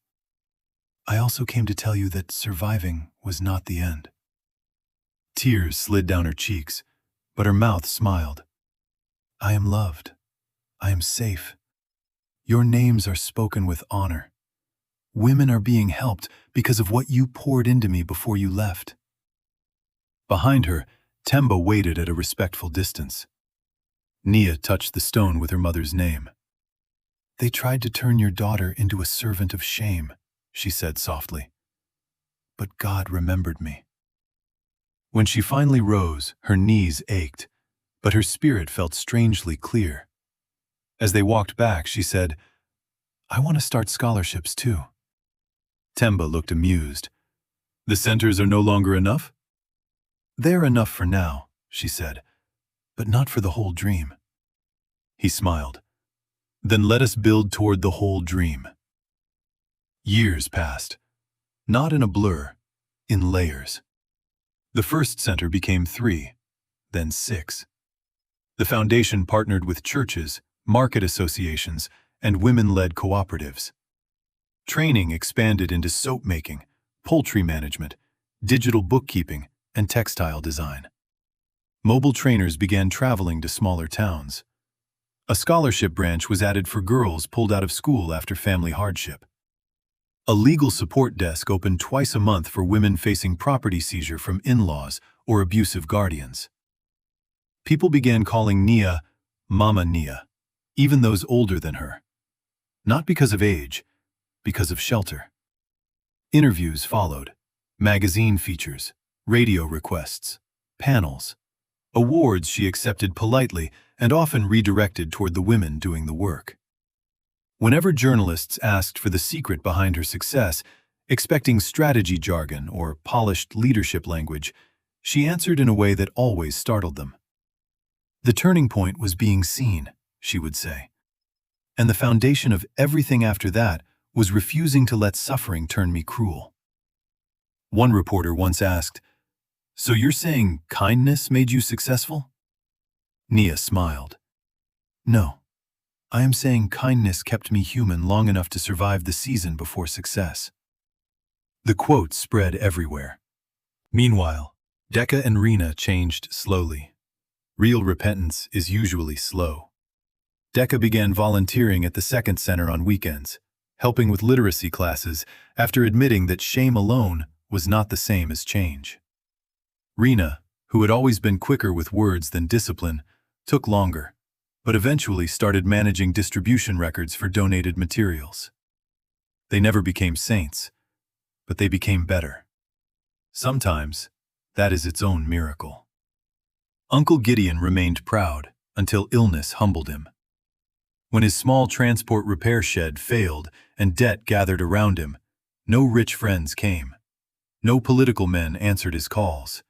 "I also came to tell you that surviving was not the end." Tears slid down her cheeks, but her mouth smiled. "I am loved. I am safe. Your names are spoken with honor. Women are being helped because of what you poured into me before you left." Behind her, Temba waited at a respectful distance. Nia touched the stone with her mother's name. "They tried to turn your daughter into a servant of shame," she said softly. "But God remembered me." When she finally rose, her knees ached, but her spirit felt strangely clear. As they walked back, she said, "I want to start scholarships too." Temba looked amused. "The centers are no longer enough?" "They're enough for now," she said, "but not for the whole dream." He smiled. "Then let us build toward the whole dream." Years passed, not in a blur, in layers. The first center became 3, then 6. The foundation partnered with churches, market associations, and women-led cooperatives. Training expanded into soap making, poultry management, digital bookkeeping, and textile design. Mobile trainers began traveling to smaller towns. A scholarship branch was added for girls pulled out of school after family hardship. A legal support desk opened twice a month for women facing property seizure from in-laws or abusive guardians. People began calling Nia Mama Nia, even those older than her. Not because of age, because of shelter. Interviews followed, magazine features, radio requests, panels, awards she accepted politely and often redirected toward the women doing the work. Whenever journalists asked for the secret behind her success, expecting strategy jargon or polished leadership language, she answered in a way that always startled them. "The turning point was being seen," she would say. "And the foundation of everything after that was refusing to let suffering turn me cruel." One reporter once asked, "So you're saying kindness made you successful?" Nia smiled. "No, I am saying kindness kept me human long enough to survive the season before success. The quote spread everywhere. Meanwhile, Decca and Rena changed slowly. Real repentance is usually slow. Decca began volunteering at the Second Center on weekends, helping with literacy classes after admitting that shame alone was not the same as change. Rena, who had always been quicker with words than discipline, took longer, but eventually started managing distribution records for donated materials. They never became saints, but they became better. Sometimes, that is its own miracle. Uncle Gideon remained proud until illness humbled him. When his small transport repair shed failed and debt gathered around him, no rich friends came. No political men answered his calls.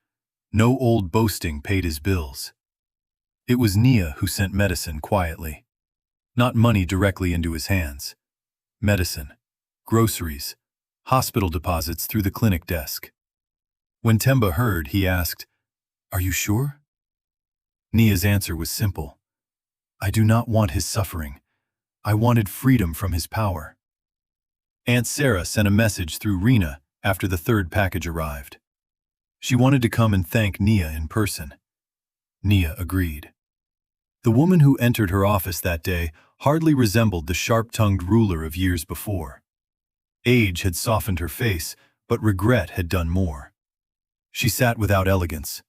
No old boasting paid his bills. It was Nia who sent medicine quietly. Not money directly into his hands. Medicine, groceries, hospital deposits through the clinic desk. When Temba heard, he asked, "Are you sure?" Nia's answer was simple. "I do not want his suffering. I wanted freedom from his power." Aunt Sarah sent a message through Rena after the third package arrived. She wanted to come and thank Nia in person. Nia agreed. The woman who entered her office that day hardly resembled the sharp-tongued ruler of years before. Age had softened her face, but regret had done more. She sat without elegance,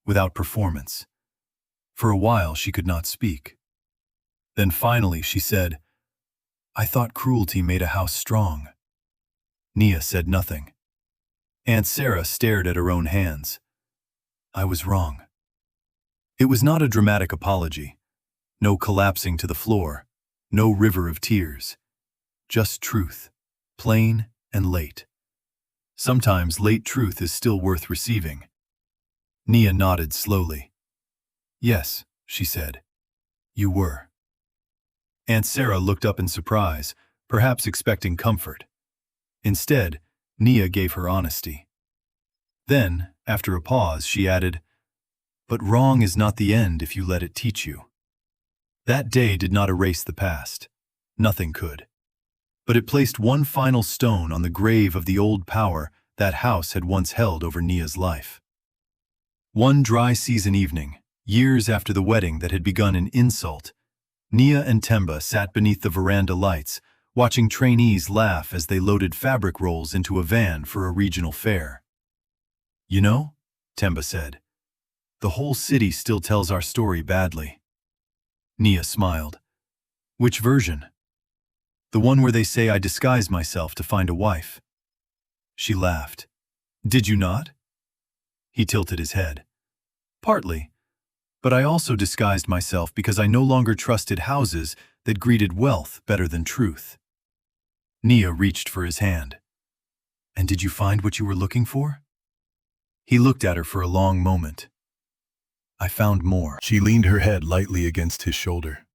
without performance. For a while she could not speak. Then finally she said, "I thought cruelty made a house strong." Nia said nothing. Aunt Sarah stared at her own hands. "I was wrong." It was not a dramatic apology. No collapsing to the floor. No river of tears. Just truth. Plain and late. Sometimes late truth is still worth receiving. Nia nodded slowly. "Yes," she said. "You were." Aunt Sarah looked up in surprise, perhaps expecting comfort. Instead, Nia gave her honesty. Then, after a pause, she added, "But wrong is not the end if you let it teach you." That day did not erase the past. Nothing could. But it placed one final stone on the grave of the old power that house had once held over Nia's life. One dry season evening, years after the wedding that had begun in insult, Nia and Temba sat beneath the veranda lights, watching trainees laugh as they loaded fabric rolls into a van for a regional fair. "You know," Temba said, "the whole city still tells our story badly." Nia smiled. "Which version?" "The one where they say I disguised myself to find a wife." She laughed. "Did you not?" He tilted his head. "Partly. But I also disguised myself because I no longer trusted houses that greeted wealth better than truth." Nia reached for his hand. "And did you find what you were looking for?" He looked at her for a long moment. "I found more." She leaned her head lightly against his shoulder.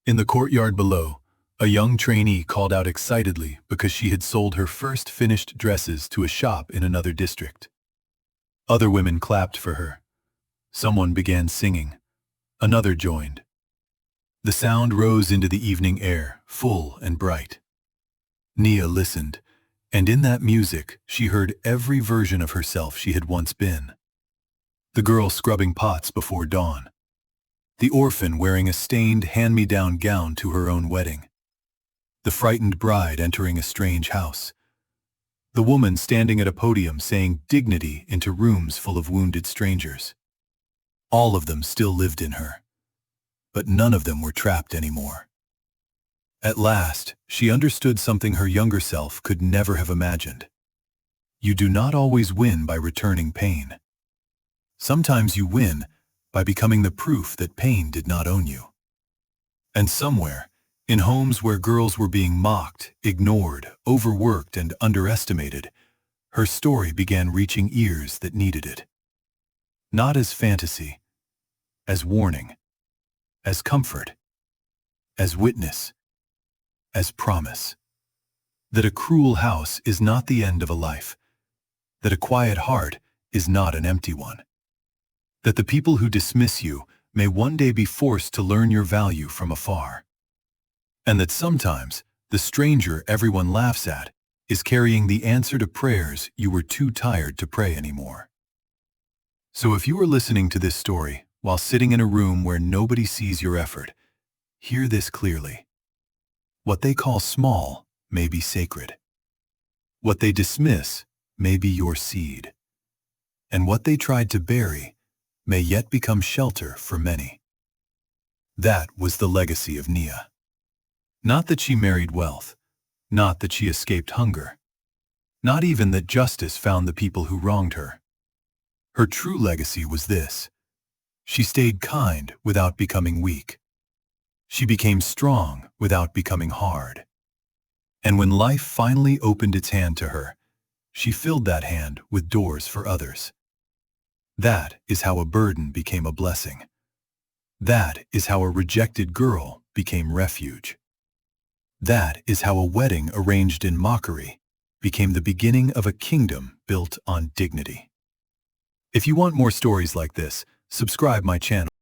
In the courtyard below, a young trainee called out excitedly because she had sold her first finished dresses to a shop in another district. Other women clapped for her. Someone began singing. Another joined. The sound rose into the evening air, full and bright. Nia listened, and in that music she heard every version of herself she had once been. The girl scrubbing pots before dawn. The orphan wearing a stained hand-me-down gown to her own wedding. The frightened bride entering a strange house. The woman standing at a podium saying dignity into rooms full of wounded strangers. All of them still lived in her, but none of them were trapped anymore. At last, she understood something her younger self could never have imagined. You do not always win by returning pain. Sometimes you win by becoming the proof that pain did not own you. And somewhere, in homes where girls were being mocked, ignored, overworked, and underestimated, her story began reaching ears that needed it. Not as fantasy, as warning, as comfort, as witness, as promise. That a cruel house is not the end of a life. That a quiet heart is not an empty one. That the people who dismiss you may one day be forced to learn your value from afar. And that sometimes the stranger everyone laughs at is carrying the answer to prayers you were too tired to pray anymore. So if you are listening to this story while sitting in a room where nobody sees your effort, hear this clearly. What they call small may be sacred. What they dismiss may be your seed. And what they tried to bury may yet become shelter for many. That was the legacy of Nia. Not that she married wealth, not that she escaped hunger, not even that justice found the people who wronged her. Her true legacy was this: she stayed kind without becoming weak. She became strong without becoming hard. And when life finally opened its hand to her, she filled that hand with doors for others. That is how a burden became a blessing. That is how a rejected girl became refuge. That is how a wedding arranged in mockery became the beginning of a kingdom built on dignity. If you want more stories like this, subscribe my channel.